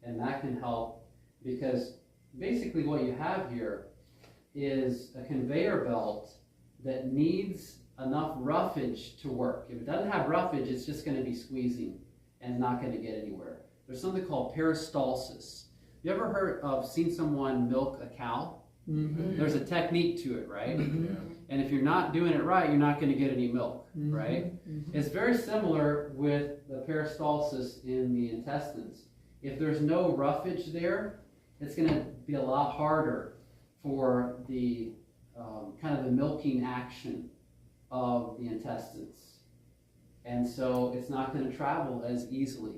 And that can help because basically what you have here is a conveyor belt that needs enough roughage to work. If it doesn't have roughage, it's just going to be squeezing and not going to get anywhere. There's something called peristalsis. You ever seen someone milk a cow? There's a technique to it, right? And if you're not doing it right, you're not going to get any milk, right? It's very similar with the peristalsis in the intestines. If there's no roughage there, it's going to be a lot harder for the kind of the milking action of the intestines. And so it's not going to travel as easily.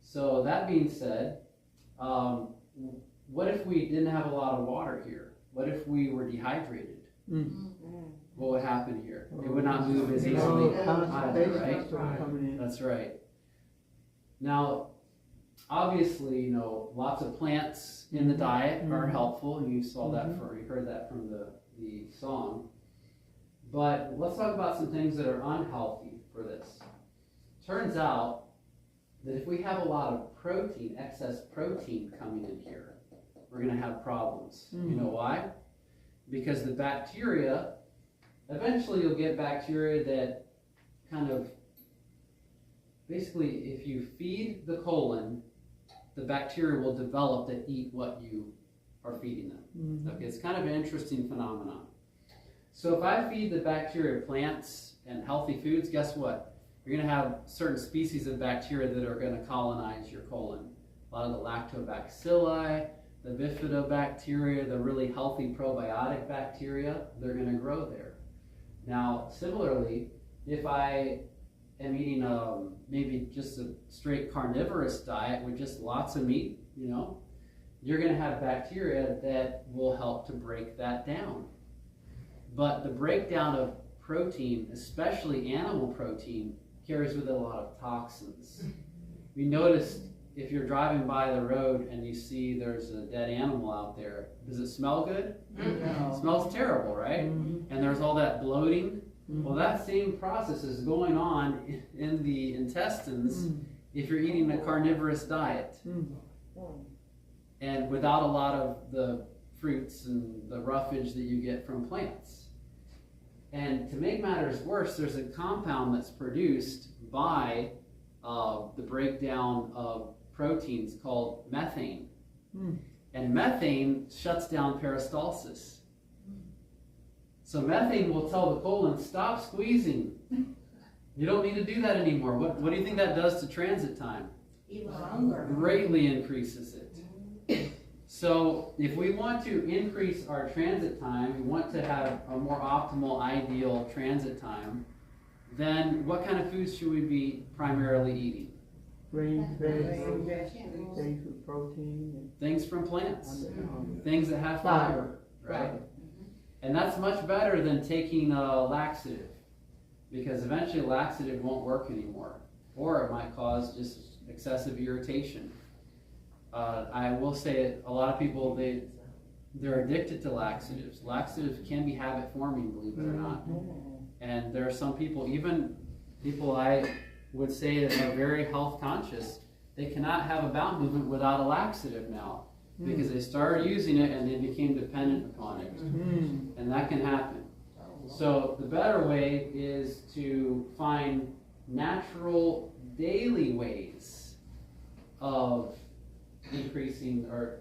So that being said, what if we didn't have a lot of water here? What if we were dehydrated? What would happen here? It would not move as easily either, right? That's right. Now, obviously, you know, lots of plants in the diet are helpful, and you saw that you heard that from the song. But let's talk about some things that are unhealthy for this. Turns out that if we have a lot of protein, excess protein coming in here, we're going to have problems. You know why? Because the bacteria, eventually you'll get bacteria that kind of, basically if you feed the colon, the bacteria will develop that eat what you are feeding them. Okay, it's kind of an interesting phenomenon. So if I feed the bacteria plants and healthy foods, guess what? You're going to have certain species of bacteria that are going to colonize your colon. A lot of the lactobacilli, the bifidobacteria, the really healthy probiotic bacteria, they're going to grow there. Now, similarly, if I am eating maybe just a straight carnivorous diet with just lots of meat, you know, you're going to have bacteria that will help to break that down. But the breakdown of protein, especially animal protein, carries with it a lot of toxins. We noticed if you're driving by the road and you see there's a dead animal out there, does it smell good? It smells terrible, right? And there's all that bloating. Well, that same process is going on in the intestines if you're eating a carnivorous diet and without a lot of the fruits and the roughage that you get from plants. And to make matters worse, there's a compound that's produced by the breakdown of proteins called methane. And methane shuts down peristalsis. So methane will tell the colon, stop squeezing. You don't need to do that anymore. What do you think that does to transit time? Even longer. Greatly increases it. So if we want to increase our transit time, we want to have a more optimal, ideal transit time, then what kind of foods should we be primarily eating? Grains, vegetables, Vegetables. things with protein Things from plants, and things that have fiber, right? And that's much better than taking a laxative, because eventually laxative won't work anymore, or it might cause just excessive irritation. I will say a lot of people, they're addicted to laxatives. Laxatives can be habit forming, believe it or not. And there are some people, even people I would say that are very health conscious, they cannot have a bowel movement without a laxative now, because they started using it and they became dependent upon it. And that can happen. So the better way is to find natural daily ways of increasing, or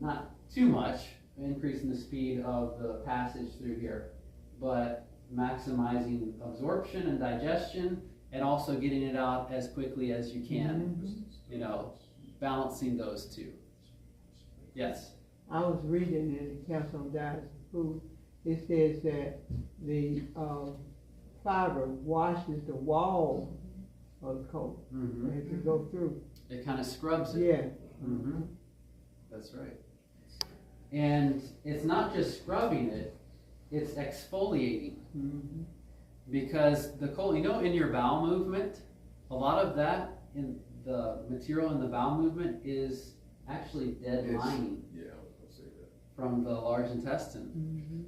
not too much, increasing the speed of the passage through here, but maximizing absorption and digestion, and also getting it out as quickly as you can. Balancing those two. Yes. I was reading in the Council on Diet and Food, it says that the fiber washes the wall of the colon as you go through. It kind of scrubs it. Yeah. That's right. And it's not just scrubbing it, it's exfoliating. Because the colon, in your bowel movement, a lot of that in the material in the bowel movement is actually dead lining. Yeah, I was gonna say that. From the large intestine.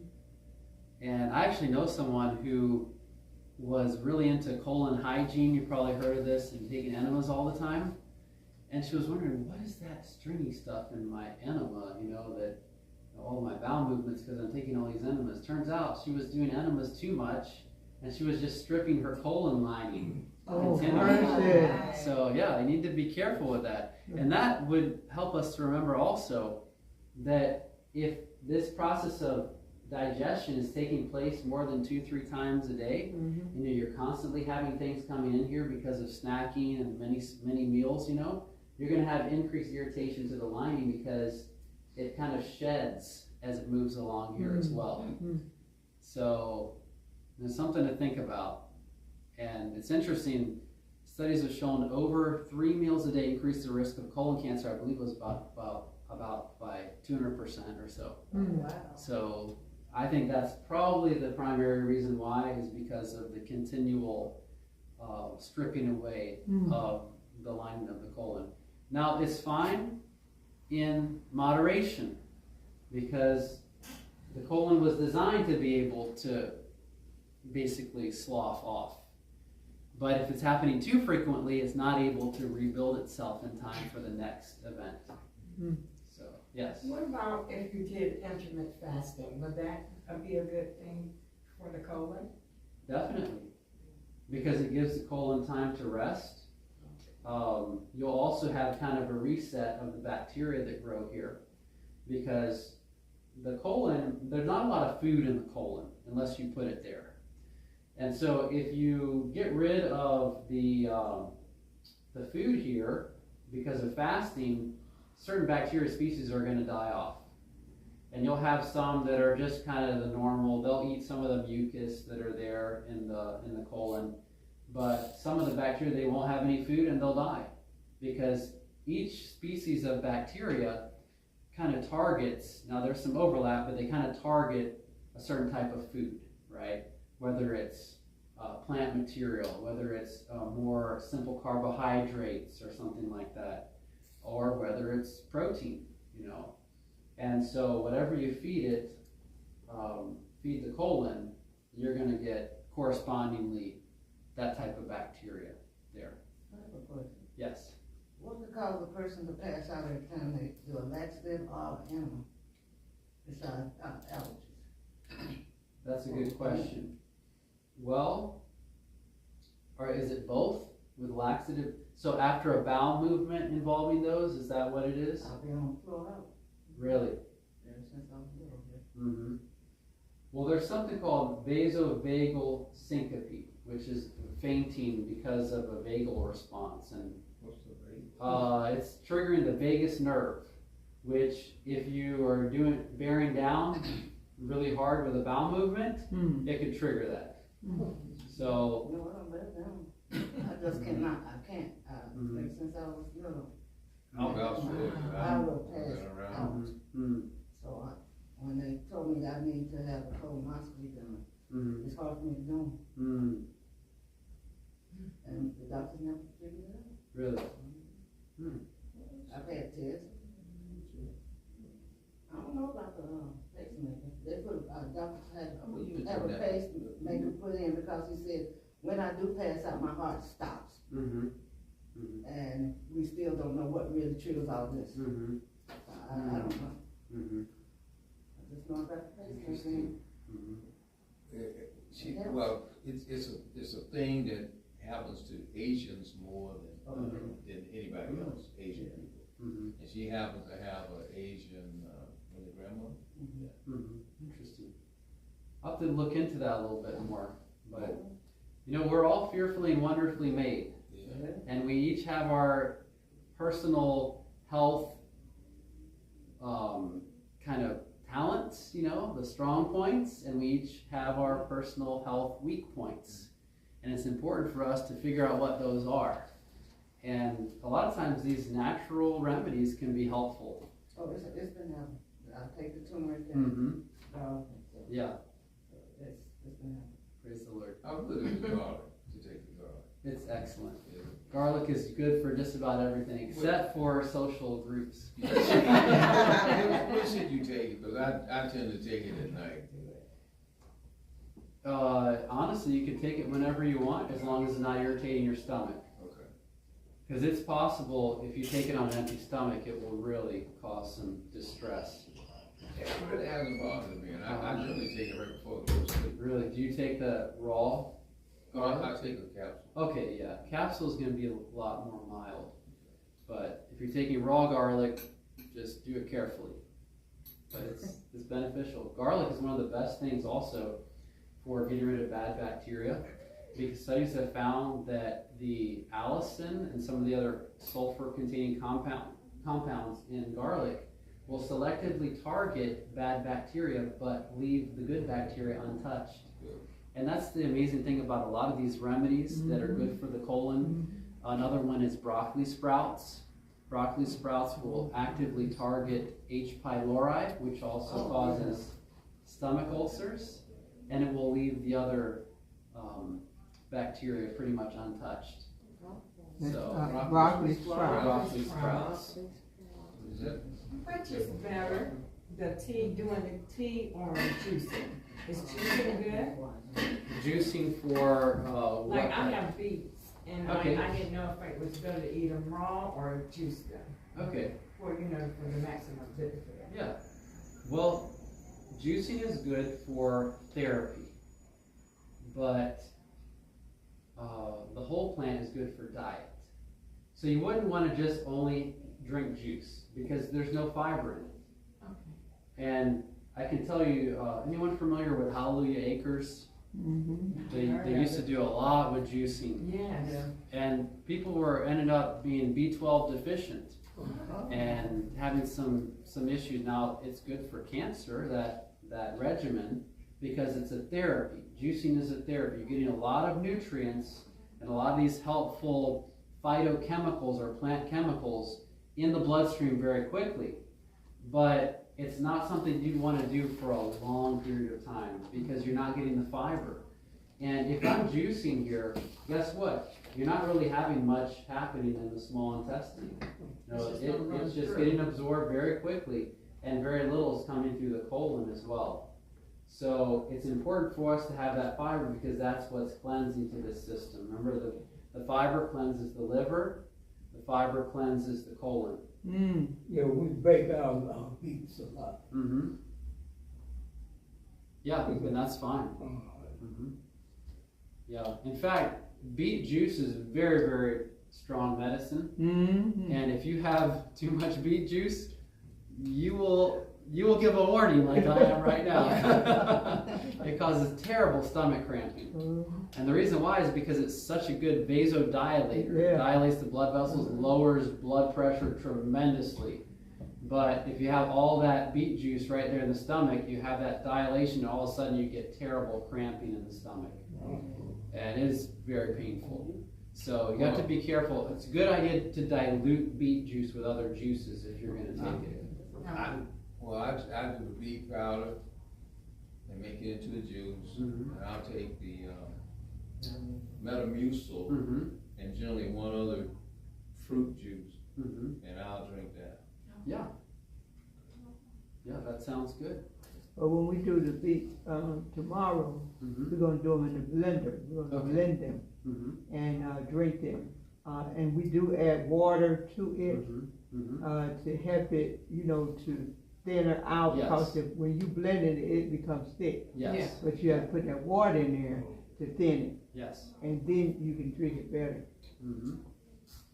And I actually know someone who was really into colon hygiene. You probably heard of this, and taking enemas all the time. And she was wondering, what is that stringy stuff in my enema, that all my bowel movements, because I'm taking all these enemas. Turns out she was doing enemas too much, and she was just stripping her colon lining. Continually. So yeah, you need to be careful with that. And that would help us to remember also that if this process of digestion is taking place more than 2-3 times a day, you're constantly having things coming in here because of snacking and many meals, you're going to have increased irritation to the lining, because it kind of sheds as it moves along here as well. So there's something to think about. And it's interesting, studies have shown over 3 meals a day increase the risk of colon cancer. I believe it was about by 200% or so. Wow. So I think that's probably the primary reason why, is because of the continual stripping away of the lining of the colon. Now, it's fine in moderation, because the colon was designed to be able to basically slough off. But if it's happening too frequently, it's not able to rebuild itself in time for the next event. So, yes. What about if you did intermittent fasting? Would that be a good thing for the colon? Definitely, because it gives the colon time to rest. You'll also have kind of a reset of the bacteria that grow here, because the colon, there's not a lot of food in the colon unless you put it there. And so if you get rid of the food here because of fasting, certain bacteria species are going to die off. And you'll have some that are just kind of the normal, they'll eat some of the mucus that are there in the colon, but some of the bacteria, they won't have any food and they'll die, because each species of bacteria kind of targets, now there's some overlap, but they kind of target a certain type of food, right? Whether it's plant material, whether it's more simple carbohydrates or something like that, or whether it's protein, you know. And so whatever you feed it, feed the colon, you're going to get correspondingly that type of bacteria there. I have a question. Yes. What would cause a person to pass out every time they do a laxative or animal besides allergies? That's a good question. Well, or is it both with laxative? So after a bowel movement involving those, is that what it is? I've been on the floor out Really? ever since I was little. Mm-hmm. Well, there's something called vasovagal syncope, which is fainting because of a vagal response, and What's the rate? it's triggering the vagus nerve, which if you are bearing down really hard with a bowel movement, it could trigger that. So, You know what, I'm better down. I just cannot, I can't, like since I was little. I'll vouch for this, 'cause I I've will pass been around. out. mm-hmm. So when they told me that I need to have a colonoscopy done, Mm-hmm. it's hard for me to do. Mm-hmm. And the doctors never figured it out. Really? I've had tests. I don't know about the pacemaker. They put, doctors had, have a pacemaker put in because he said, when I do pass out, my heart stops. Mm-hmm. And we still don't know what really triggers all this. Mm-hmm. I don't know. Mm-hmm. I just know about the pacemaker. in. Well, it's a thing that happens to Asians more than anybody else, Asian people. Mm-hmm. And she happens to have an Asian, grandmother. Mm-hmm. Interesting. I'll have to look into that a little bit more. But, you know, we're all fearfully and wonderfully made. Yeah. And we each have our personal health kind of talents, you know, the strong points, and we each have our personal health weak points. And it's important for us to figure out what those are. And a lot of times these natural remedies can be helpful. Oh, it's been happening. I take the turmeric Mm-hmm. and, Yeah, it's been happening. praise the Lord. How good is the garlic, to take the garlic? It's excellent. Yeah. Garlic is good for just about everything except for social groups. When should you take it? Because I tend to take it at night. Honestly, you can take it whenever you want as long as it's not irritating your stomach. Okay. Because it's possible if you take it on an empty stomach, it will really cause some distress. Yeah, but it hasn't bothered me, and I generally take it right before I go to sleep. Really, do you take the raw? I take a capsule. Okay, yeah, capsule is going to be a lot more mild. But if you're taking raw garlic, just do it carefully. But it's beneficial. Garlic is one of the best things also for getting rid of bad bacteria, because studies have found that the allicin and some of the other sulfur-containing compounds in garlic will selectively target bad bacteria but leave the good bacteria untouched. And that's the amazing thing about a lot of these remedies that are good for the colon. Another one is broccoli sprouts. Broccoli sprouts will actively target H. pylori, which also causes stomach ulcers, and it will leave the other bacteria pretty much untouched. So, Broccoli sprouts. broccoli sprouts. Is that? Which is better, the tea, doing the tea or juicing? Is juicing good? Juicing for what? Like I have beets, and Okay. I didn't know if it was better to eat them raw or juice them. Okay. For, you know, for the maximum benefit. Yeah. Well, juicing is good for therapy, but the whole plant is good for diet. So you wouldn't want to just only drink juice because there's no fiber in it. Okay. And I can tell you, anyone familiar with Hallelujah Acres? They used to do a lot with juicing. Yes. And people ended up being B12 deficient and having some issues. Now it's good for cancer, that regimen, because it's a therapy. Juicing is a therapy. You're getting a lot of nutrients and a lot of these helpful phytochemicals or plant chemicals in the bloodstream very quickly. But it's not something you want to do for a long period of time because you're not getting the fiber. And if I'm juicing here, guess what? You're not really having much happening in the small intestine. No, it's just getting absorbed very quickly, and very little is coming through the colon as well. So it's important for us to have that fiber because that's what's cleansing to this system. Remember, the fiber cleanses the liver, the fiber cleanses the colon. Yeah, we bake our beets a lot. Yeah, and that's fine. Yeah, in fact, beet juice is very, very strong medicine. And if you have too much beet juice, you will give a warning like I am right now. It causes terrible stomach cramping. And the reason why is because it's such a good vasodilator. It dilates the blood vessels, lowers blood pressure tremendously. But if you have all that beet juice right there in the stomach, you have that dilation, and all of a sudden you get terrible cramping in the stomach. And it is very painful. So you have to be careful. It's a good idea to dilute beet juice with other juices if you're going to take it. I do the beet powder and make it into a juice, and I'll take the Metamucil and generally one other fruit juice, and I'll drink that. Yeah. Yeah, that sounds good. But when we do the beets tomorrow, we're going to do them in the blender. We're going to blend them and drink them. And we do add water to it to help it, to thinner out. Because when you blend it, it becomes thick. Yes. But you have to put that water in there to thin it. Yes. And then you can drink it better.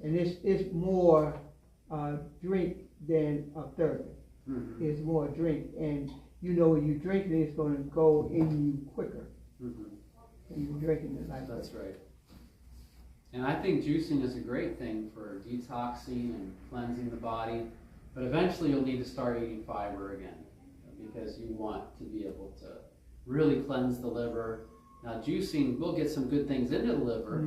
And it's more drink than a third. It's more drink. And when you drink it, it's going to go in you quicker. You're drinking it like that. That's right. And I think juicing is a great thing for detoxing and cleansing the body. But eventually you'll need to start eating fiber again because you want to be able to really cleanse the liver. Now juicing will get some good things into the liver,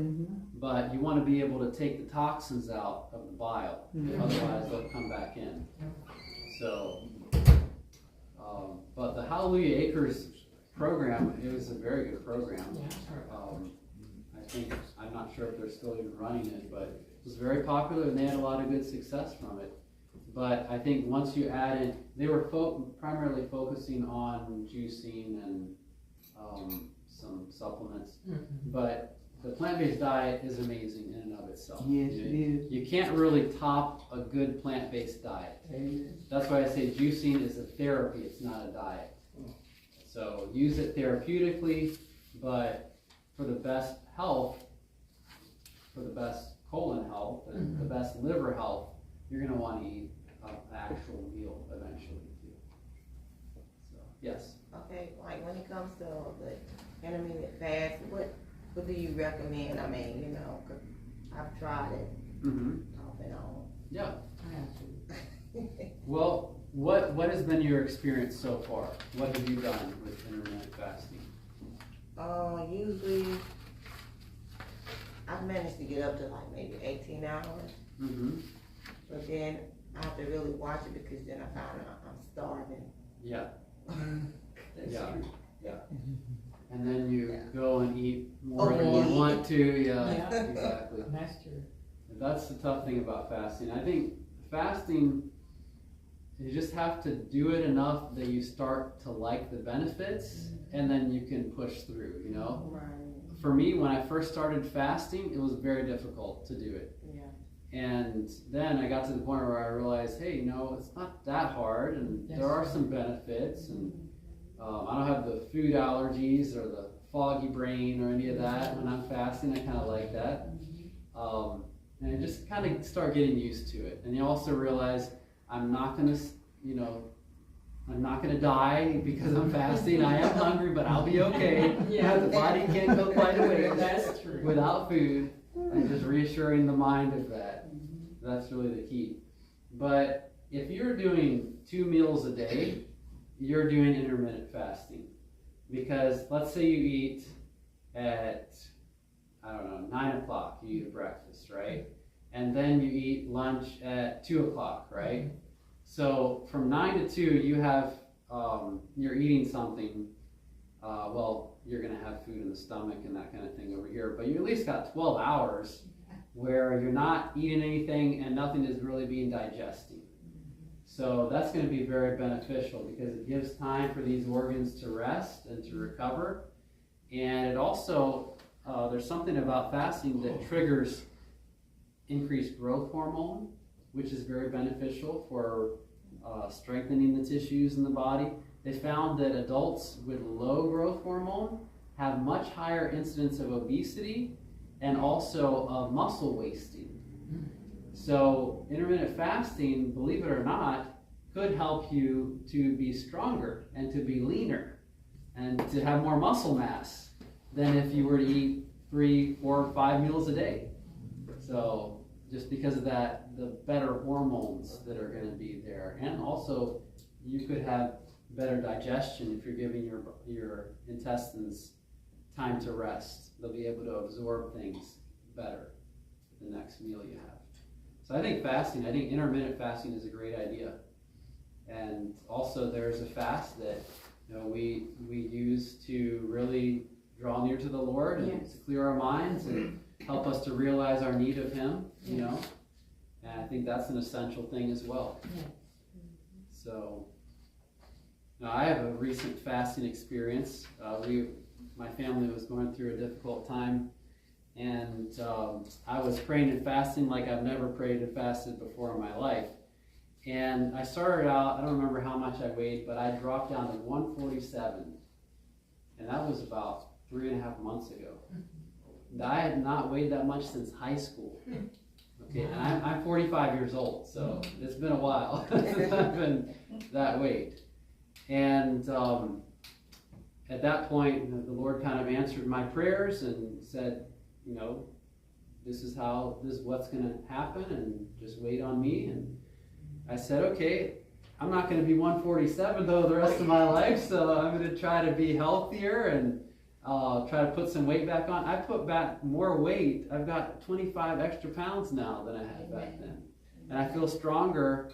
but you want to be able to take the toxins out of the bile. Otherwise they'll come back in. So, but the Hallelujah Acres program, it was a very good program. I'm not sure if they're still even running it, but it was very popular and they had a lot of good success from it. But I think once you add in, they were primarily focusing on juicing and some supplements. But the plant-based diet is amazing in and of itself. Yes, it is. You can't really top a good plant-based diet. That's why I say juicing is a therapy, it's not a diet. So use it therapeutically, but for the best health, for the best colon health and the best liver health, you're going to want to eat an actual meal eventually too. So, yes? Okay, like when it comes to the intermittent fast, what do you recommend? I mean, 'cause I've tried it off and on. Yeah. Well, what has been your experience so far? What have you done with intermittent fasting? Usually I've managed to get up to like maybe 18 hours. But then I have to really watch it because then I find out I'm starving. Yeah. Yeah. And then you go and eat more than you want to. Yeah, exactly. That's true. That's the tough thing about fasting. I think fasting, you just have to do it enough that you start to like the benefits, and then you can push through, Right. For me, when I first started fasting, it was very difficult to do it. Yeah. And then I got to the point where I realized, hey, it's not that hard, and there are some benefits, and I don't have the food allergies or the foggy brain or any of that when I'm fasting. I kind of like that. And I just kind of start getting used to it. And you also realize I'm not going to die because I'm fasting. I am hungry, but I'll be okay. The body can't go quite a ways without food. And just reassuring the mind of that. That's really the key. But if you're doing 2 meals a day, you're doing intermittent fasting. Because let's say you eat at, 9 o'clock, you eat a breakfast, right? And then you eat lunch at 2 o'clock, right? So from 9 to 2, you have, you're eating something. Well, you're going to have food in the stomach and that kind of thing over here, but you at least got 12 hours where you're not eating anything and nothing is really being digesting. So that's going to be very beneficial because it gives time for these organs to rest and to recover. And it also, there's something about fasting that triggers increased growth hormone, which is very beneficial for strengthening the tissues in the body. They found that adults with low growth hormone have much higher incidence of obesity and also of muscle wasting. So intermittent fasting, believe it or not, could help you to be stronger and to be leaner and to have more muscle mass than if you were to eat 3, 4, 5 meals a day. So just because of that, the better hormones that are going to be there. And also you could have better digestion if you're giving your intestines time to rest. They'll be able to absorb things better the next meal you have. So I think intermittent fasting is a great idea. And also there's a fast that we use to really draw near to the Lord and to clear our minds and help us to realize our need of Him, And I think that's an essential thing as well. So now I have a recent fasting experience. My family was going through a difficult time, and I was praying and fasting like I've never prayed and fasted before in my life. And I started out, I don't remember how much I weighed, but I dropped down to 147. And that was about 3.5 months ago. And I had not weighed that much since high school. Okay, and I'm 45 years old, so it's been a while since I've been that weight. And at that point, the Lord kind of answered my prayers and said, this is what's going to happen, and just wait on me. And I said, okay, I'm not going to be 147 though the rest of my life, so I'm going to try to be healthier and try to put some weight back on. I put back more weight. I've got 25 extra pounds now than I had back then. And I feel stronger.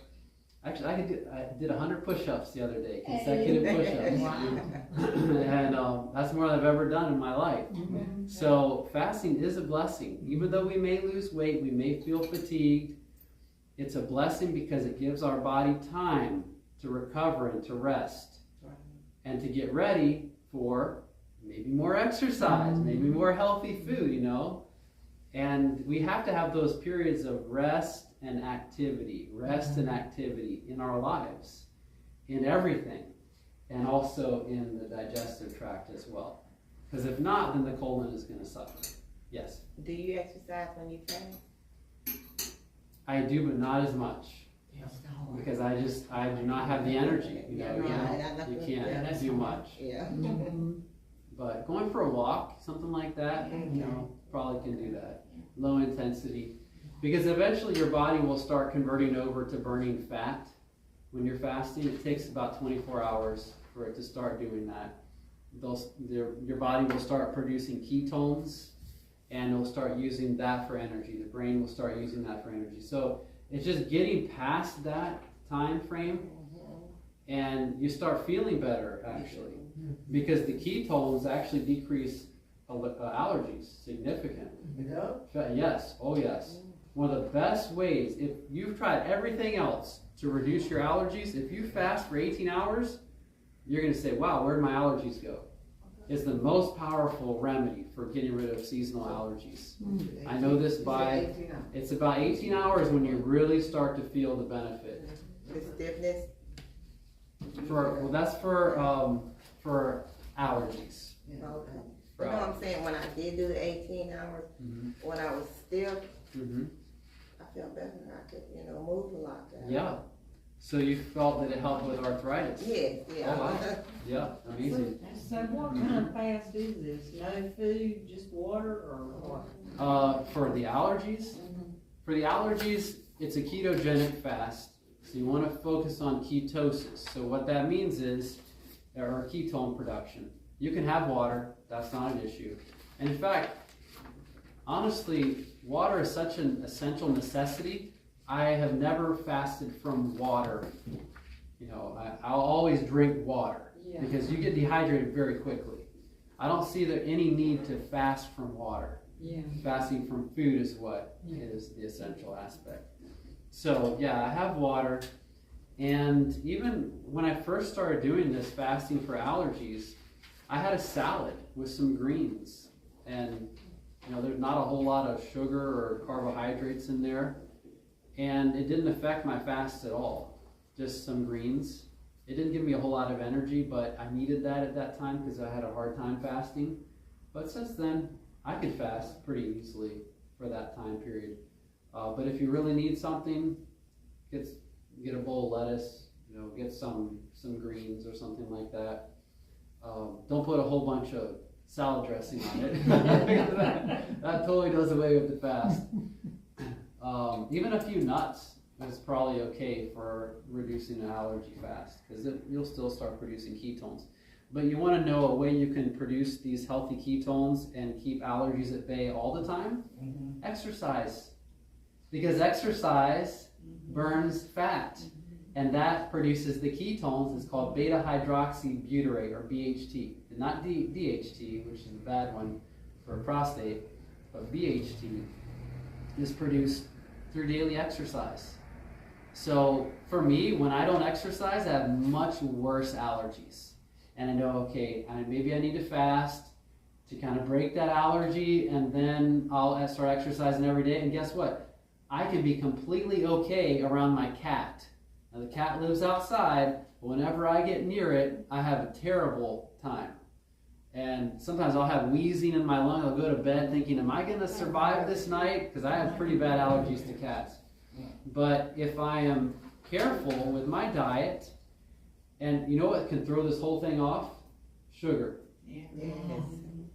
Actually, I did 100 push-ups the other day, consecutive push-ups. And that's more than I've ever done in my life. So fasting is a blessing. Even though we may lose weight, we may feel fatigued, it's a blessing because it gives our body time to recover and to rest and to get ready for maybe more exercise, maybe more healthy food, And we have to have those periods of rest and activity in our lives, in everything, and also in the digestive tract as well. Because if not, then the colon is going to suffer. Yes? Do you exercise when you fast? I do, but not as much. Because I do not have the energy. You can't do much. Yeah. But going for a walk, something like that, probably can do that. Low intensity. Because eventually your body will start converting over to burning fat. When you're fasting, it takes about 24 hours for it to start doing that. Your body will start producing ketones, and it'll start using that for energy. The brain will start using that for energy. So it's just getting past that time frame, and you start feeling better, actually. Because the ketones actually decrease allergies significantly. Yes, oh yes. One of the best ways, if you've tried everything else to reduce your allergies, if you fast for 18 hours, you're going to say, wow, where'd my allergies go? It's the most powerful remedy for getting rid of seasonal allergies. I know this it's about 18 hours when you really start to feel the benefit. The stiffness? That's for allergies. Okay. I'm saying when I did do the 18 hours, when I was stiff, I felt better. I could, move a lot better. Yeah. So you felt that it helped with arthritis? Yes, yeah. Oh, wow. Yeah, amazing. So what kind of fast is this? No food, just water, or what? For the allergies? For the allergies, it's a ketogenic fast. So you want to focus on ketosis. So what that means is, or ketone production. You can have water, that's not an issue. And in fact, honestly, water is such an essential necessity I have never fasted from water. You know, I'll always drink water Yeah. because you get dehydrated very quickly. I don't see there any need to fast from water. Yeah. Fasting from food is what is the essential aspect. So yeah, I have water. And even when I first started doing this fasting for allergies, I had a salad with some greens. And you know, there's not a whole lot of sugar or carbohydrates in there. And it didn't affect my fast at all. Just some greens. It didn't give me a whole lot of energy, but I needed that at that time because I had a hard time fasting. But since then, I could fast pretty easily for that time period. But if you really need something, get a bowl of lettuce, you know, get some greens or something like that. Don't put a whole bunch of salad dressing on it. that totally does away with the fast. Even a few nuts is probably okay for reducing an allergy fast because you'll still start producing ketones. But you want to know a way you can produce these healthy ketones and keep allergies at bay all the time? Mm-hmm. Exercise. Because exercise burns fat. And that produces the ketones. It's called beta hydroxybutyrate, or BHT. And not DHT, which is a bad one for prostate, but BHT is produced through daily exercise. So for me, when I don't exercise, I have much worse allergies. And I know, okay, maybe I need to fast to kind of break that allergy, and then I'll start exercising every day. And guess what? I can be completely okay around my cat. Now the cat lives outside, but whenever I get near it, I have a terrible time. And sometimes I'll have wheezing in my lung. I'll go to bed thinking, am I going to survive this night? Because I have pretty bad allergies to cats. But if I am careful with my diet, and you know what can throw this whole thing off? Sugar. Yes.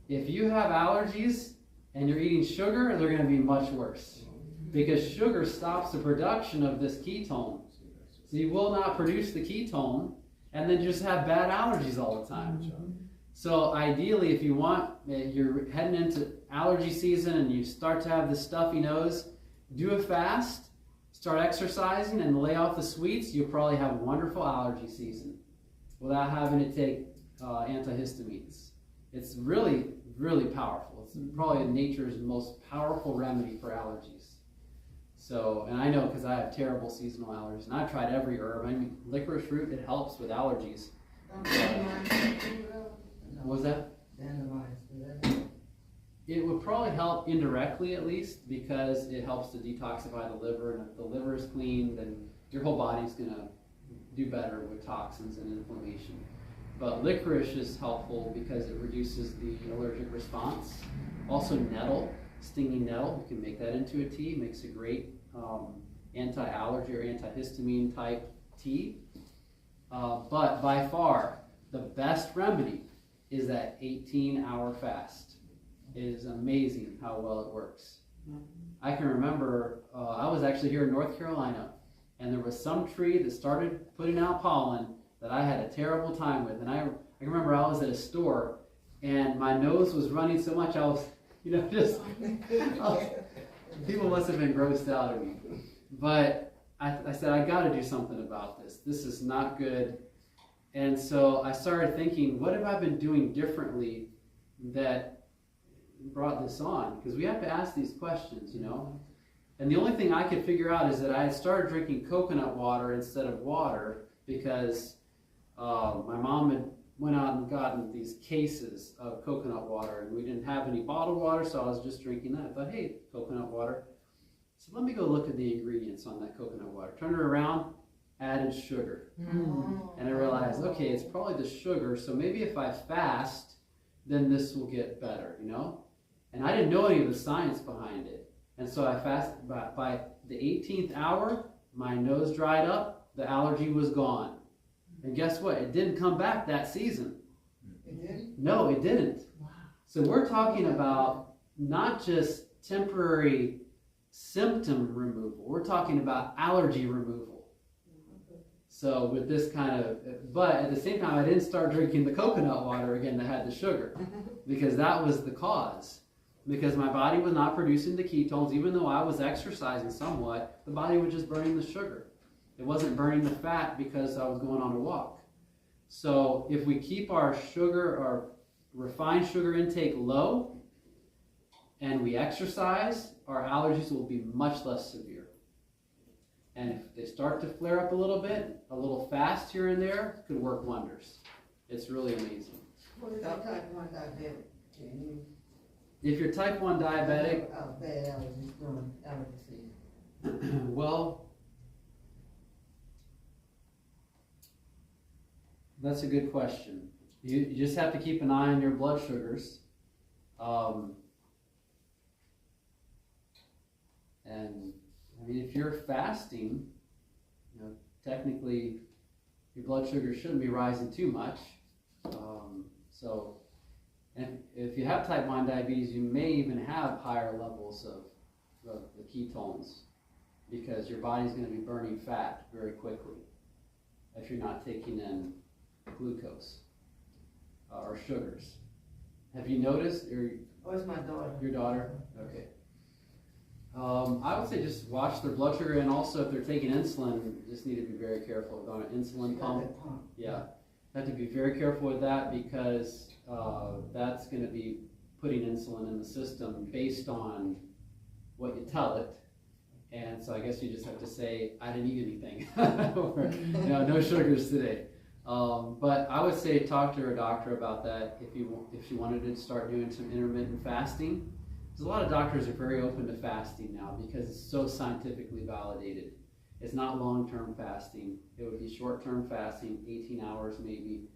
If you have allergies and you're eating sugar, they're going to be much worse. Because sugar stops the production of this ketone. So you will not produce the ketone and then just have bad allergies all the time. So ideally, if you want, you're heading into allergy season and you start to have this stuffy nose, do a fast, start exercising, and lay off the sweets. You'll probably have a wonderful allergy season without having to take antihistamines. It's really, really powerful. It's probably nature's most powerful remedy for allergies. So, and I know because I have terrible seasonal allergies, and I've tried every herb. I mean, licorice root, it helps with allergies. What was that? It would probably help indirectly at least because it helps to detoxify the liver, and if the liver is clean, then your whole body's going to do better with toxins and inflammation. But licorice is helpful because it reduces the allergic response. Also nettle, stinging nettle, you can make that into a tea. It makes a great anti-allergy or antihistamine type tea. But by far, the best remedy is that 18-hour fast. It is amazing how well it works. I can remember, I was actually here in North Carolina, and there was some tree that started putting out pollen that I had a terrible time with. And I remember I was at a store, and my nose was running so much, I was, people must have been grossed out of me. But I said, I got to do something about this. This is not good. And so I started thinking, what have I been doing differently that brought this on? Because we have to ask these questions, And the only thing I could figure out is that I had started drinking coconut water instead of water because my mom had went out and gotten these cases of coconut water, and we didn't have any bottled water, so I was just drinking that. I thought, hey, coconut water. So let me go look at the ingredients on that coconut water. Turned it around, added sugar. And I realized, okay, it's probably the sugar, so maybe if I fast, then this will get better, And I didn't know any of the science behind it. And so I fasted. By the 18th hour, my nose dried up, the allergy was gone. And guess what? It didn't come back that season. It didn't? No, it didn't. Wow. So we're talking about not just temporary symptom removal. We're talking about allergy removal. So with this kind of, but at the same time, I didn't start drinking the coconut water again that had the sugar because that was the cause. because my body was not producing the ketones. Even though I was exercising somewhat, the body was just burning the sugar. It wasn't burning the fat because I was going on a walk. So if we keep our sugar, our refined sugar intake low, and we exercise, our allergies will be much less severe. And if they start to flare up a little bit, a little fast here and there could work wonders. It's really amazing. What is that type 1 diabetic? Can you? If you're type 1 diabetic, Bad allergies during allergy season. well, that's a good question. You just have to keep an eye on your blood sugars. And I mean, if you're fasting, you know, technically your blood sugar shouldn't be rising too much. And if you have type 1 diabetes, you may even have higher levels of the ketones because your body's going to be burning fat very quickly if you're not taking in glucose or sugars. Have you noticed? Oh, it's my daughter. Your daughter? Okay. I would say just watch their blood sugar, and also if they're taking insulin, just need to be very careful. They're on an insulin pump. Yeah, have to be very careful with that because that's going to be putting insulin in the system based on what you tell it. And so I guess you just have to say, I didn't eat anything, or no sugars today. But I would say talk to her doctor about that if she wanted to start doing some intermittent fasting. Because a lot of doctors are very open to fasting now because it's so scientifically validated. It's not long-term fasting. It would be short-term fasting, 18 hours maybe,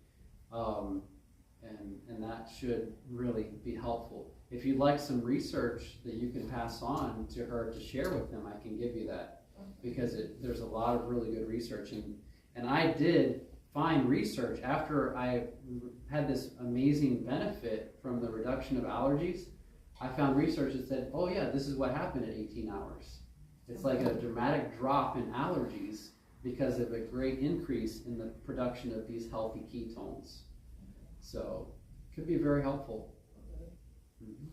and that should really be helpful. If you'd like some research that you can pass on to her to share with them, I can give you that because there's a lot of really good research. And I did find research after I had this amazing benefit from the reduction of allergies. I found research that said, oh yeah, this is what happened at 18 hours. It's like a dramatic drop in allergies because of a great increase in the production of these healthy ketones. So, it could be very helpful. Mm-hmm.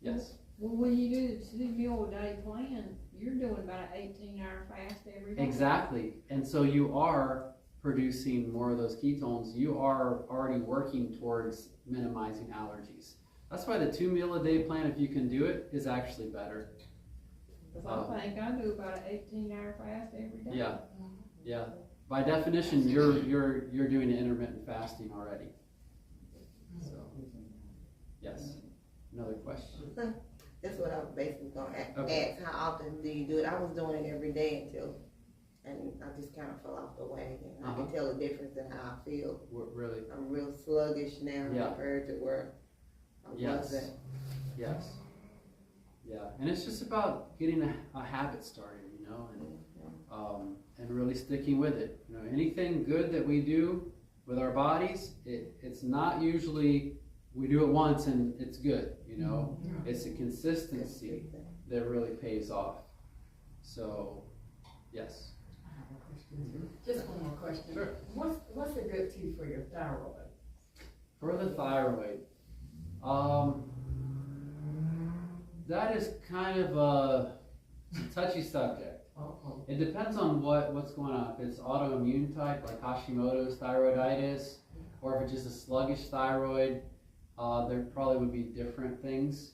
Yes? Well, when you do the 2 meal a day plan, you're doing about an 18-hour fast every day. Exactly. And so you are producing more of those ketones. You are already working towards minimizing allergies. That's why the 2 meal a day plan, if you can do it, is actually better. Because I think I do about an 18-hour fast every day. Yeah, yeah. By definition, you're doing intermittent fasting already. So, yes. Another question. That's what I was basically going to Okay. ask. How often do you do it? I was doing it every day and I just kind of fell off the wagon. I can tell the difference in how I feel. Really? I'm real sluggish now compared to where I wasn't. Yes. Yeah, and it's just about getting a habit started, and really sticking with it. Anything good that we do with our bodies, it's not usually we do it once and it's good. It's a consistency that really pays off. So, yes. Just one more question. Sure. What's a good tea for your thyroid? For the thyroid, that is kind of a touchy subject. Uh-oh. It depends on what's going on. If it's autoimmune type, like Hashimoto's thyroiditis, or if it's just a sluggish thyroid, there probably would be different things.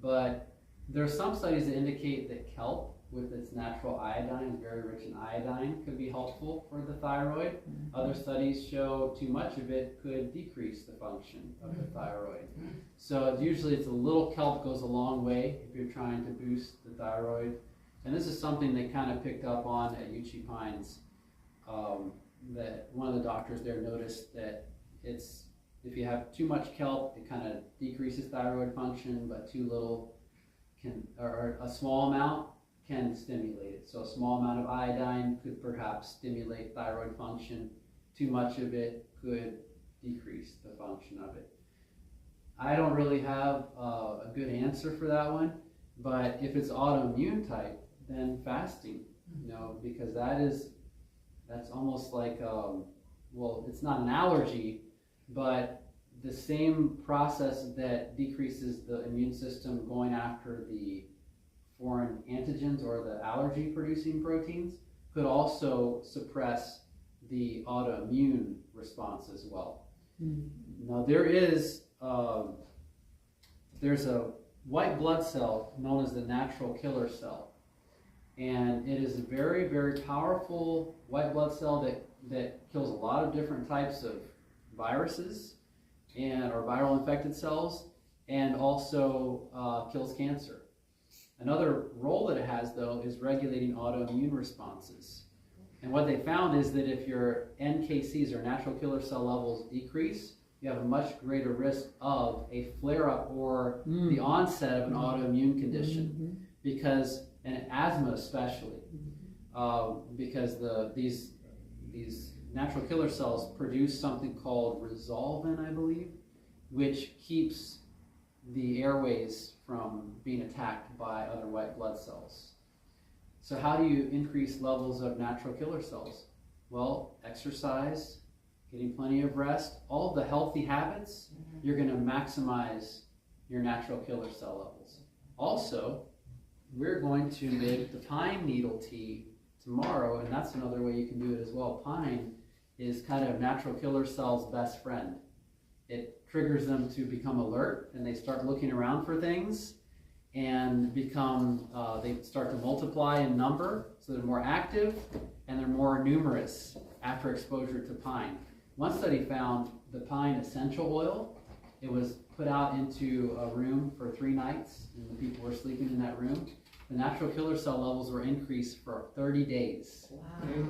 But there are some studies that indicate that kelp, with its natural iodine, is very rich in iodine, could be helpful for the thyroid. Other studies show too much of it could decrease the function of the thyroid. So usually it's a little kelp goes a long way if you're trying to boost the thyroid. And this is something they kind of picked up on at UC Pines, that one of the doctors there noticed that if you have too much kelp, it kind of decreases thyroid function, but too little or a small amount can stimulate it. So a small amount of iodine could perhaps stimulate thyroid function. Too much of it could decrease the function of it. I don't really have a good answer for that one, but if it's autoimmune type, then fasting, because that's almost like, it's not an allergy, but the same process that decreases the immune system going after the foreign antigens or the allergy producing proteins could also suppress the autoimmune response as well. Now there's a white blood cell known as the natural killer cell, and it is a very, very powerful white blood cell that kills a lot of different types of viruses or viral infected cells, and also kills cancer. Another role that it has, though, is regulating autoimmune responses. And what they found is that if your NKCs or natural killer cell levels decrease, you have a much greater risk of a flare-up or the onset of an autoimmune condition, because, and asthma especially, because these natural killer cells produce something called resolvin, I believe, which keeps the airways from being attacked by other white blood cells. So how do you increase levels of natural killer cells? Well, exercise, getting plenty of rest, all of the healthy habits, you're going to maximize your natural killer cell levels. Also, we're going to make the pine needle tea tomorrow, and that's another way you can do it as well. Pine is kind of natural killer cells' best friend. It triggers them to become alert, and they start looking around for things, and they start to multiply in number, so they're more active and they're more numerous after exposure to pine. One study found the pine essential oil. It was put out into a room for 3 nights, and the people were sleeping in that room. The natural killer cell levels were increased for 30 days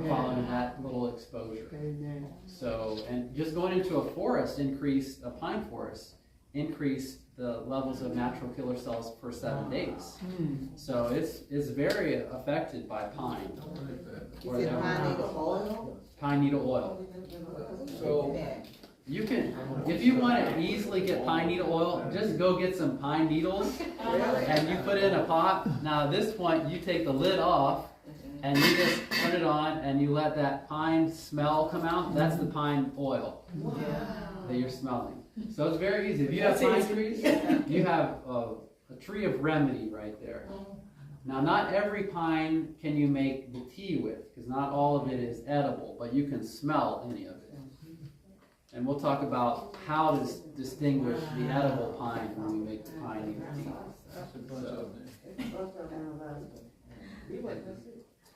following that little exposure. Amen. So, and just going into a forest a pine forest increased the levels of natural killer cells for 7 days. So it's very affected by pine. You said pine needle oil? Pine needle oil. So you can, if you want to easily get pine needle oil, just go get some pine needles and you put it in a pot. Now at this point, you take the lid off and you just put it on and you let that pine smell come out. That's the pine oil that you're smelling. So it's very easy. If you have pine trees, you have a tree of remedy right there. Now, not every pine can you make the tea with, because not all of it is edible, but you can smell any of it. And we'll talk about how to distinguish the edible pine when we make the pine needle tea.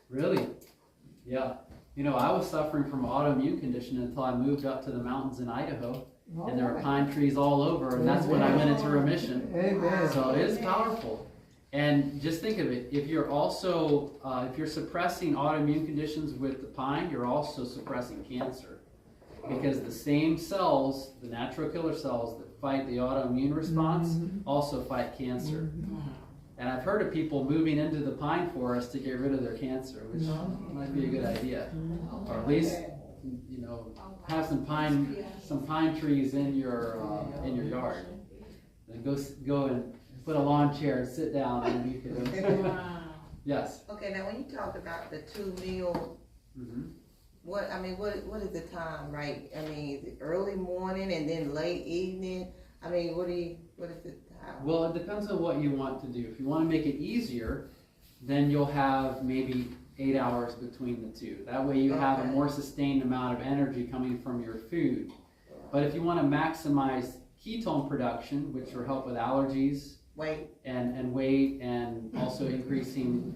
Really? Yeah. You know, I was suffering from an autoimmune condition until I moved up to the mountains in Idaho, and there were pine trees all over, and that's when I went into remission. Amen. So it is powerful. And just think of it, if you're also, if you're suppressing autoimmune conditions with the pine, you're also suppressing cancer. Because the same cells, the natural killer cells that fight the autoimmune response, also fight cancer. And I've heard of people moving into the pine forest to get rid of their cancer, which might be a good idea. Or at least, you know, have some pine trees in your yard. Then go and put a lawn chair and sit down and you can. Yes. Okay, now when you talked about the 2 meals, what is the time, right? I mean, is it early morning and then late evening? I mean, what is the time? Well, it depends on what you want to do. If you want to make it easier, then you'll have maybe 8 hours between the two. That way you have a more sustained amount of energy coming from your food. But if you want to maximize ketone production, which will help with allergies, weight and also increasing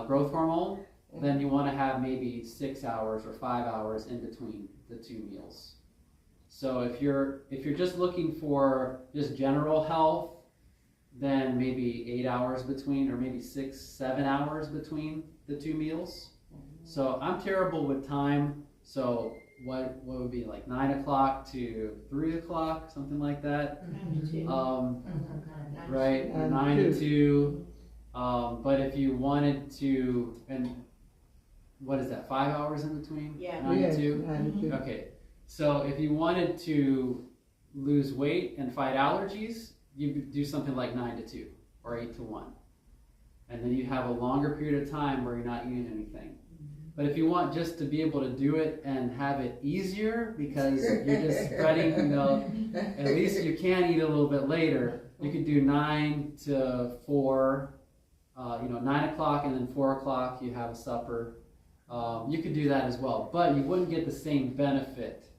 growth hormone, then you want to have maybe 6 hours or 5 hours in between the 2 meals. So if you're just looking for just general health, then maybe 8 hours between, or maybe 6, 7 hours between the 2 meals. So I'm terrible with time. So what would be like 9 o'clock to 3 o'clock, something like that. Right, 9 to 2. But if you wanted to, and what is that, 5 hours in between? Yeah. 9 to 2? Okay. So if you wanted to lose weight and fight allergies, you could do something like 9 to 2 or 8 to 1. And then you have a longer period of time where you're not eating anything. But if you want just to be able to do it and have it easier, because you're just spreading, at least you can eat a little bit later. You could do 9 to 4, 9 o'clock and then 4 o'clock you have a supper. You could do that as well, but you wouldn't get the same benefit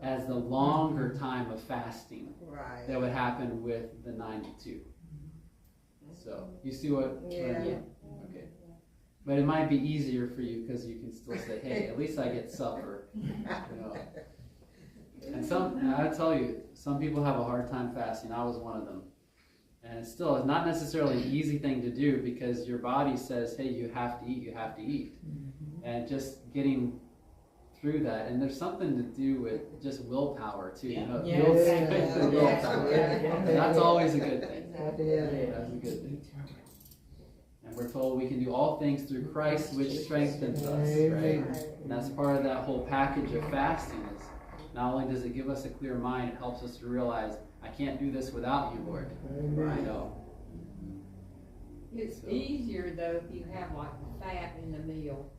as the longer time of fasting Right. that would happen with the 9 to 2. So, you see what? Yeah. Okay. But it might be easier for you because you can still say, hey, at least I get supper. And I tell you, some people have a hard time fasting. I was one of them. And it's not necessarily an easy thing to do because your body says, hey, you have to eat, you have to eat. And just getting through that, and there's something to do with just willpower too. Willpower. That's always a good thing. That's a good thing. And we're told we can do all things through Christ, which strengthens us, right? And that's part of that whole package of fasting. Is not only does it give us a clear mind, it helps us to realize I can't do this without you, Lord. It's easier though if you have like the fat in the meal.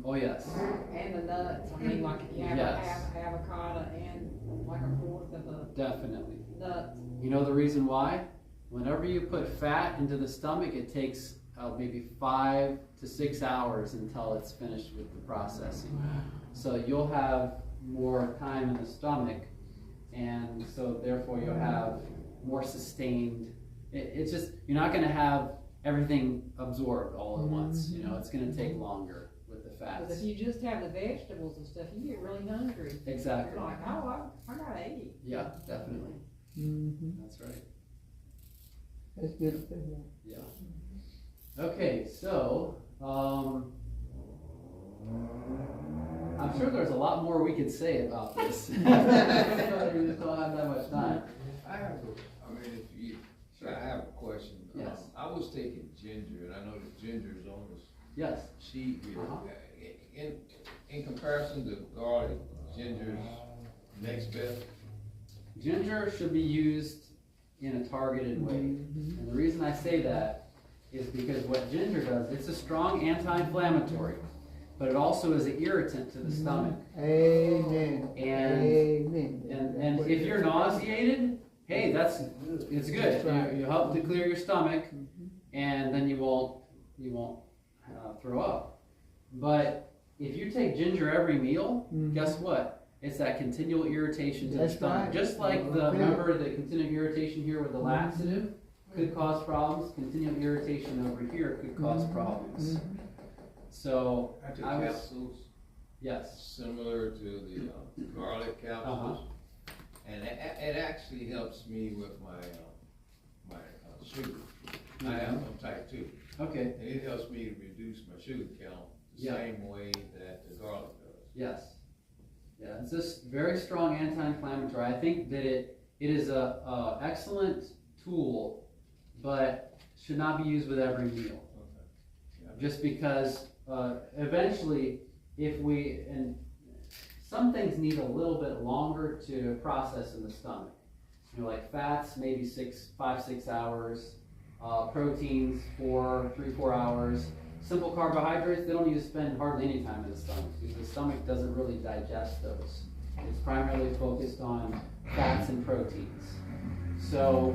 Oh yes. And the nuts. I mean, like if you have a half avocado and like a fourth of a Definitely. nuts. You know the reason why? Whenever you put fat into the stomach, it takes maybe 5 to 6 hours until it's finished with the processing. So you'll have more time in the stomach, and so therefore you'll have more sustained. It's just, you're not going to have everything absorbed all at once. It's going to take longer with the fats. Because if you just have the vegetables and stuff, you get really hungry. Exactly. You're like, oh, I gotta eat. Yeah, definitely. That's right. That's good. Yeah. Okay, so I'm sure there's a lot more we could say about this. We just don't have that much time. I have a question. Yes. I was taking ginger, and I know that ginger is on this Yes. sheet here. In comparison to garlic, ginger's next best. Ginger should be used in a targeted way. And the reason I say that is because what ginger does, it's a strong anti-inflammatory, but it also is an irritant to the stomach. Amen. And if you're nauseated, hey, it's good. You help to clear your stomach, and then you won't throw up. But if you take ginger every meal, guess what? It's that continual irritation to the stomach. Right. Just like remember the continual irritation here with the laxative could cause problems, continual irritation over here could cause problems. So I took capsules. Yes. Similar to the garlic capsules. And it actually helps me with my sugar. I'm type 2. Okay. And it helps me to reduce my sugar count the same way that the garlic does. Yes. Yeah, it's just very strong anti-inflammatory. I think that it is a excellent tool, but should not be used with every meal. Just because eventually, and some things need a little bit longer to process in the stomach. Like fats, maybe 5-6 hours. Proteins, 3-4 hours. Simple carbohydrates, they don't need to spend hardly any time in the stomach because the stomach doesn't really digest those. It's primarily focused on fats and proteins. So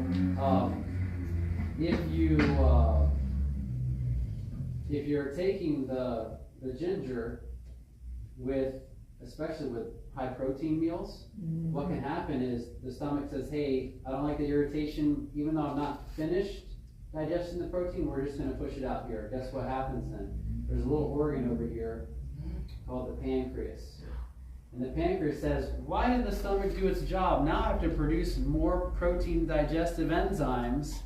if you're taking the ginger especially with high protein meals, what can happen is the stomach says, hey, I don't like the irritation, even though I'm not finished digesting the protein, we're just going to push it out here. Guess what happens then? There's a little organ over here called the pancreas. And the pancreas says, why did the stomach do its job? Now I have to produce more protein digestive enzymes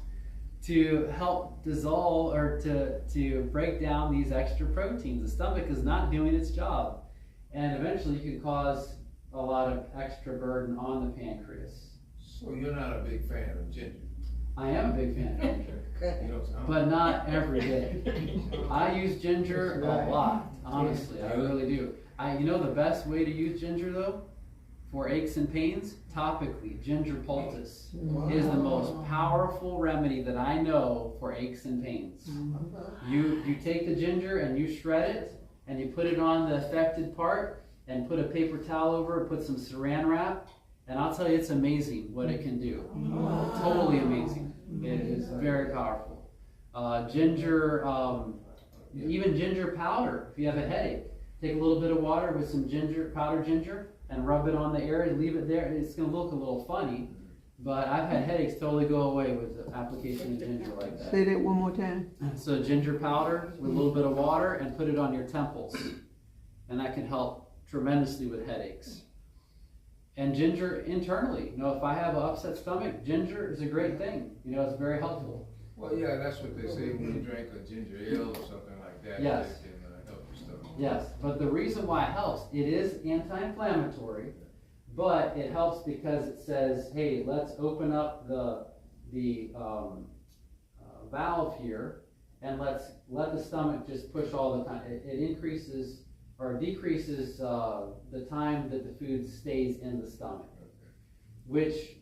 to help dissolve or to break down these extra proteins. The stomach is not doing its job. And eventually you can cause a lot of extra burden on the pancreas. So you're not a big fan of ginger? I am a big fan of ginger. But not every day. I use ginger a lot, honestly. I really do. The best way to use ginger though, for aches and pains, topically, ginger poultice is the most powerful remedy that I know for aches and pains. You take the ginger and you shred it, and you put it on the affected part and put a paper towel over it, put some saran wrap, and I'll tell you, it's amazing what it can do. Totally amazing. It is very powerful. Ginger, even ginger powder, if you have a headache. Take a little bit of water with some ginger, powdered ginger, and rub it on the area, leave it there. It's going to look a little funny, but I've had headaches totally go away with the application of ginger like that. Say that one more time. So ginger powder with a little bit of water and put it on your temples. And that can help tremendously with headaches. And ginger internally. If I have an upset stomach, ginger is a great thing. It's very helpful. Well, yeah, that's what they say when you drink a ginger ale or something like that. Yes. It can help your stomach. Yes, but the reason why it helps, it is anti-inflammatory, but it helps because it says, hey, let's open up the valve here, and let's let the stomach just push all the time. It increases or decreases the time that the food stays in the stomach, which,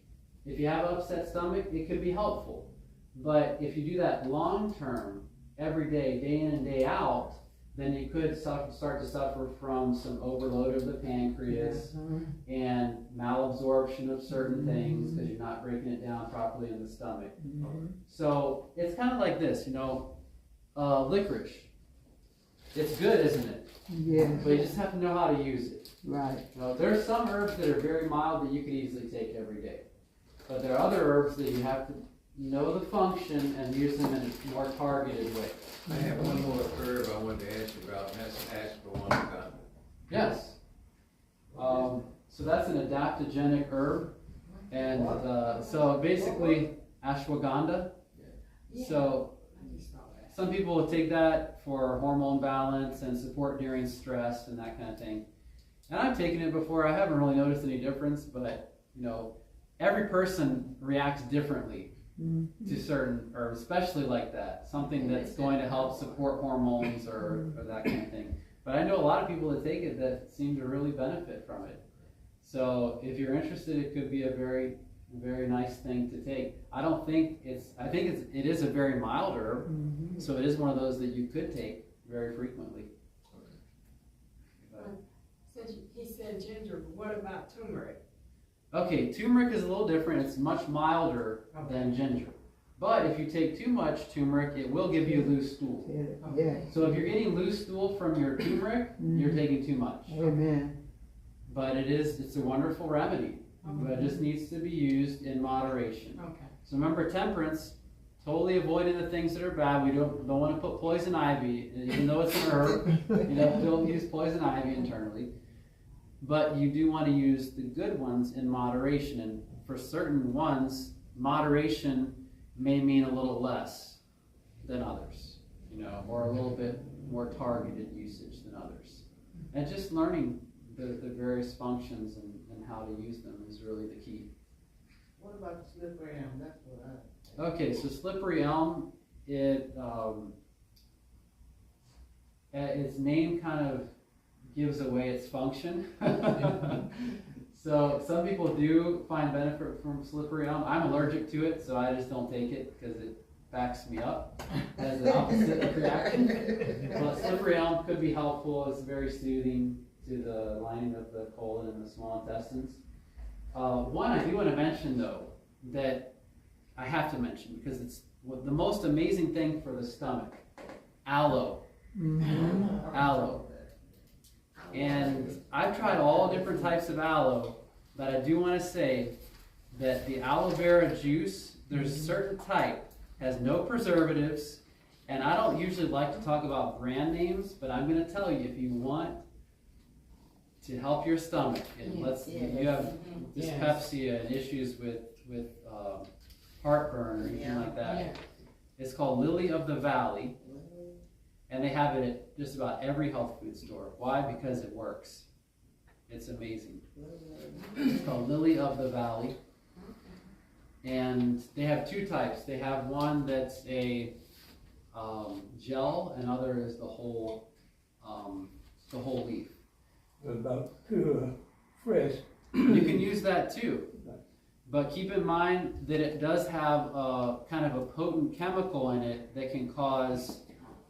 if you have an upset stomach, it could be helpful. But if you do that long term, every day, day in and day out, then you could start to suffer from some overload of the pancreas and malabsorption of certain things because you're not breaking it down properly in the stomach. So it's kind of like this, licorice. It's good, isn't it? Yes. But you just have to know how to use it. Right. There's some herbs that are very mild that you could easily take every day. But there are other herbs that you have to know the function and use them in a more targeted way. I have one more herb I wanted to ask you about, and that's ashwagandha. Yes. So that's an adaptogenic herb. And so basically, ashwagandha. So some people will take that for hormone balance and support during stress and that kind of thing. And I've taken it before. I haven't really noticed any difference, but every person reacts differently to certain herbs, especially like that. Something that's going to help support hormones or that kind of thing. But I know a lot of people that take it that seem to really benefit from it. So if you're interested, it could be a very, very nice thing to take. I think it is a very mild herb, so it is one of those that you could take very frequently. He said ginger, but what about turmeric? Okay, turmeric is a little different. It's much milder than ginger. But if you take too much turmeric, it will give you loose stool. Yeah. So if you're getting loose stool from your turmeric, you're taking too much. Amen. But it's a wonderful remedy. But it just needs to be used in moderation. Okay. So remember, temperance, totally avoiding the things that are bad. We don't want to put poison ivy, even though it's an herb. Don't use poison ivy internally. But you do want to use the good ones in moderation. And for certain ones, moderation may mean a little less than others, or a little bit more targeted usage than others. And just learning the various functions and how to use them is really the key. What about the slippery elm? That's what Okay, so slippery elm, its name kind of gives away its function. So some people do find benefit from slippery elm. I'm allergic to it, so I just don't take it because it backs me up as the opposite reaction. But slippery elm could be helpful. It's very soothing to the lining of the colon and the small intestines. One I do want to mention, though, that I have to mention because it's the most amazing thing for the stomach. Aloe. Aloe. And I've tried all different types of aloe, but I do want to say that the aloe vera juice, there's a certain type, has no preservatives, and I don't usually like to talk about brand names, but I'm going to tell you, if you want to help your stomach, and you have dyspepsia and issues with heartburn or anything like that, it's called Lily of the Valley. And they have it at just about every health food store. Why? Because it works. It's amazing. It's called Lily of the Valley. And they have two types. They have one that's a gel, and other is the whole leaf. What about pure, fresh? You can use that too. But keep in mind that it does have kind of a potent chemical in it that can cause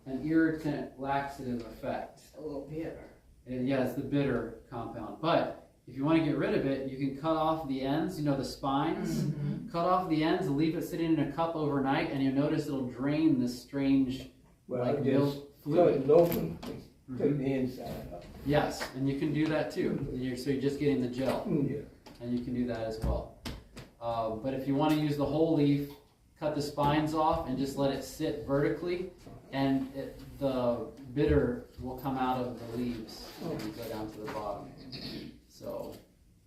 an irritant laxative effect. A little bitter. And yeah, it's the bitter compound. But if you want to get rid of it, you can cut off the ends, the spines. Cut off the ends and leave it sitting in a cup overnight, and you'll notice it'll drain this strange Well, like I milk just fluid. cut it open, take the inside out. Yes, and you can do that too. So you're just getting the gel, Yeah. and you can do that as well. But if you want to use the whole leaf, cut the spines off and just let it sit vertically, and the bitter will come out of the leaves and go down to the bottom. So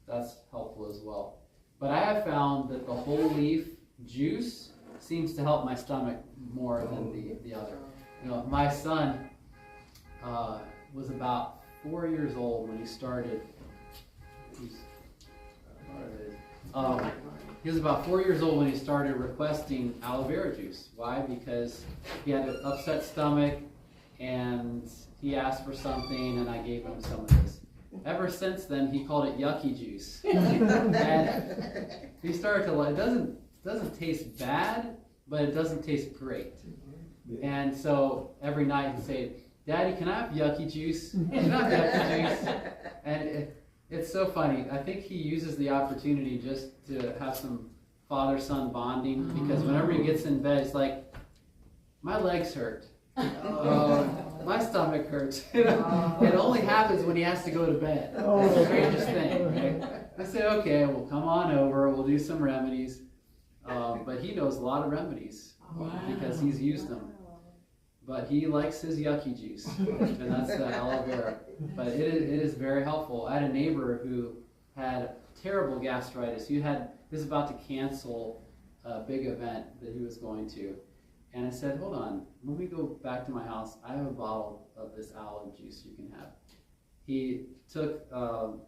that's helpful as well. But I have found that the whole leaf juice seems to help my stomach more than the other. My son was about 4 years old when he started. He was about 4 years old when he started requesting aloe vera juice. Why? Because he had an upset stomach and he asked for something and I gave him some of this. Ever since then, he called it yucky juice. And he started to like, it doesn't taste bad, but it doesn't taste great. And so every night he'd say, "Daddy, can I have yucky juice? Can I have yucky juice?" And it's so funny. I think he uses the opportunity just to have some father-son bonding, because whenever he gets in bed, it's like, my legs hurt. My stomach hurts. It only happens when he has to go to bed. It's the strangest thing, right? I say, okay, well, come on over. We'll do some remedies. But he knows a lot of remedies because he's used them. But he likes his yucky juice, and that's the aloe vera. But it is very helpful. I had a neighbor who had terrible gastritis. He was about to cancel a big event that he was going to. And I said, hold on, when we go back to my house, I have a bottle of this aloe juice you can have. He took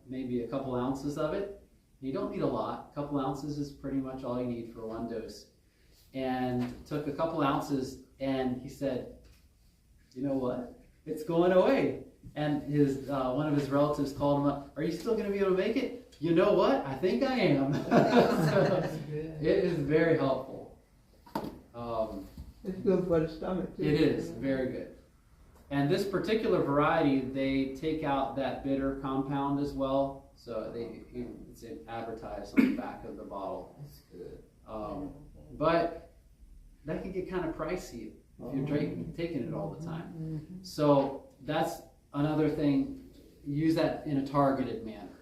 maybe a couple ounces of it. You don't need a lot. A couple ounces is pretty much all you need for one dose. And took a couple ounces, and he said, you know what? It's going away. And one of his relatives called him up, "Are you still going to be able to make it?" "You know what? I think I am." So it is very helpful. It's good for the stomach too. It is very good. And this particular variety, they take out that bitter compound as well. So it's advertised on the back of the bottle. That's good. But that can get kind of pricey if you're taking it all the time. So that's another thing. Use that in a targeted manner.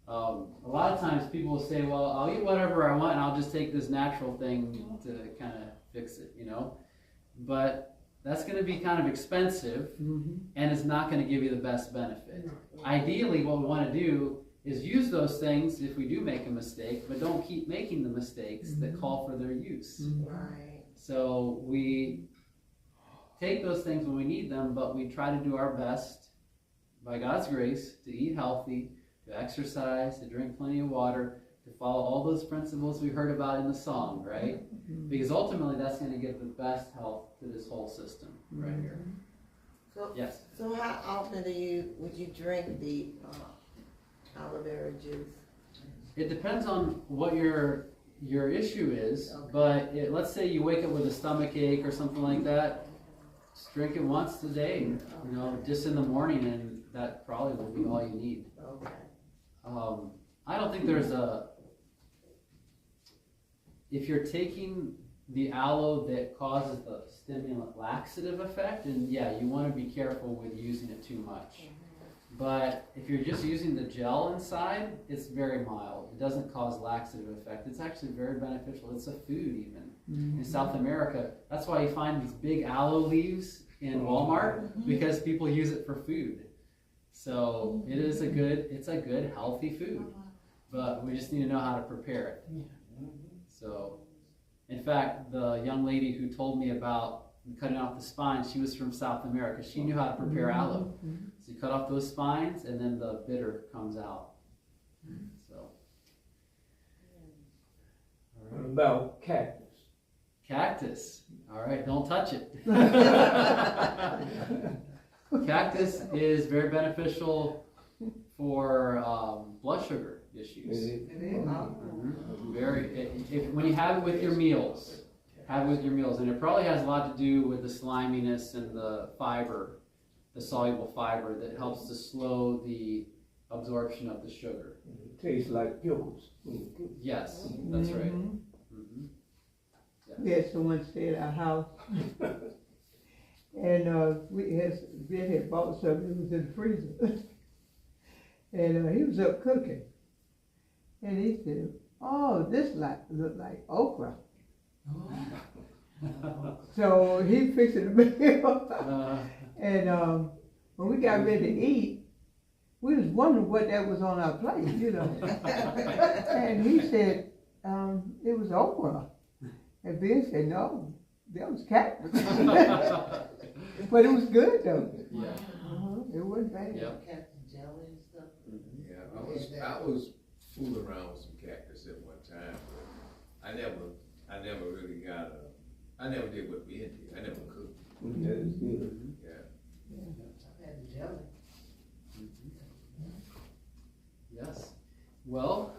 A lot of times people will say, well, I'll eat whatever I want and I'll just take this natural thing to kind of fix it, But that's going to be kind of expensive and it's not going to give you the best benefit. Ideally, what we want to do is use those things if we do make a mistake, but don't keep making the mistakes that call for their use. Right. So we take those things when we need them, but we try to do our best, by God's grace, to eat healthy, to exercise, to drink plenty of water, to follow all those principles we heard about in the song, right? Because ultimately that's going to give the best health to this whole system right here. So, Yes? So how often would you drink the aloe vera juice? It depends on what your issue is, but let's say you wake up with a stomach ache or something like that, just drink it once a day, just in the morning, and that probably will be all you need. Okay. I don't think there's if you're taking the aloe that causes the stimulant laxative effect, and yeah, you want to be careful with using it too much. But if you're just using the gel inside, it's very mild. It doesn't cause laxative effect. It's actually very beneficial. It's a food even. In South America, that's why you find these big aloe leaves in Walmart, because people use it for food. So it's a good healthy food, but we just need to know how to prepare it. So, in fact, the young lady who told me about cutting off the spines, she was from South America. She knew how to prepare aloe. So you cut off those spines, and then the bitter comes out. So, What about cactus? Cactus. All right, don't touch it. Cactus is very beneficial for blood sugar issues. It is. When you have it with your meals, have with your meals, and it probably has a lot to do with the sliminess and the fiber, the soluble fiber that helps to slow the absorption of the sugar. It tastes like pickles. Yes, that's right. Mhm. Mhm. We had someone stay at our house. And, Ben had bought something, it was in the freezer. And, he was up cooking. And he said, oh, this look like okra. So he fixed the meal. And, when we got ready to eat, we was wondering what that was on our plate, you know. And he said, it was okra. And Ben said, no, that was cactus. But it was good though. Yeah. It wasn't bad. Yep. Cactus jelly and stuff. Yeah, I was fooling around with some cactus at one time, but I never really I never did what Ben did, I never cooked. That is good. Yeah. I've had the jelly. Yes. Well,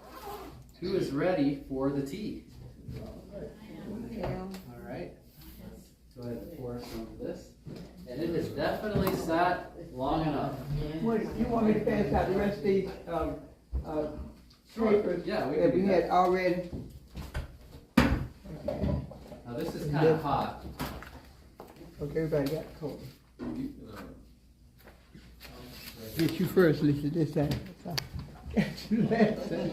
who is ready for the tea? Yeah. All right. Go ahead and pour some of this. And it has definitely sat long enough. What, you want me to pass out the rest of these, papers Yeah, we that can we do had that. already? Now this is kind of hot. Okay, everybody got a cold. You, Get you first, Lisa, this time. Got you last time.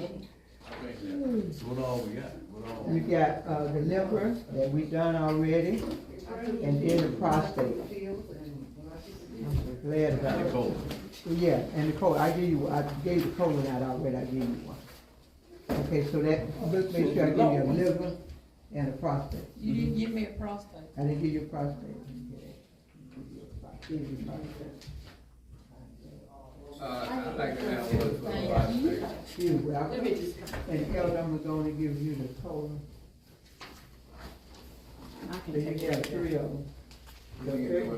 what all we got? We got, the liver that we done already, and then the prostate. I'm glad about it. Yeah, and the colon, I gave the colon out already, I gave you one. Okay, so that, let's make sure I give you a liver and a prostate. You didn't give me a prostate. I didn't give you a prostate. Give you a prostate. I'd like to have one for the prostate. You're welcome. Let me just come. And Elder, I'm gonna give you the colon. I can So you take got that. 3 of them.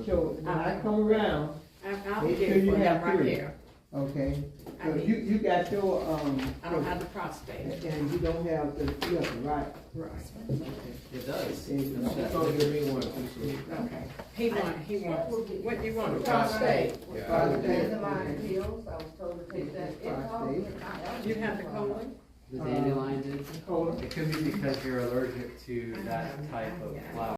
So when I come around, I'll Make get sure it you for have him right 3. here. okay? I So need- you got your, I don't have the prostate. and you don't have the, you have the right. Right. It does. Give me one, Okay. He wants, what do you want, a Prostate. prostate? Yeah. Dandelion pills, I was told to take that. It's all Prostate. in my allergy. You have the colon? The dandelion did. Colon. It could be because you're allergic to that type of flower.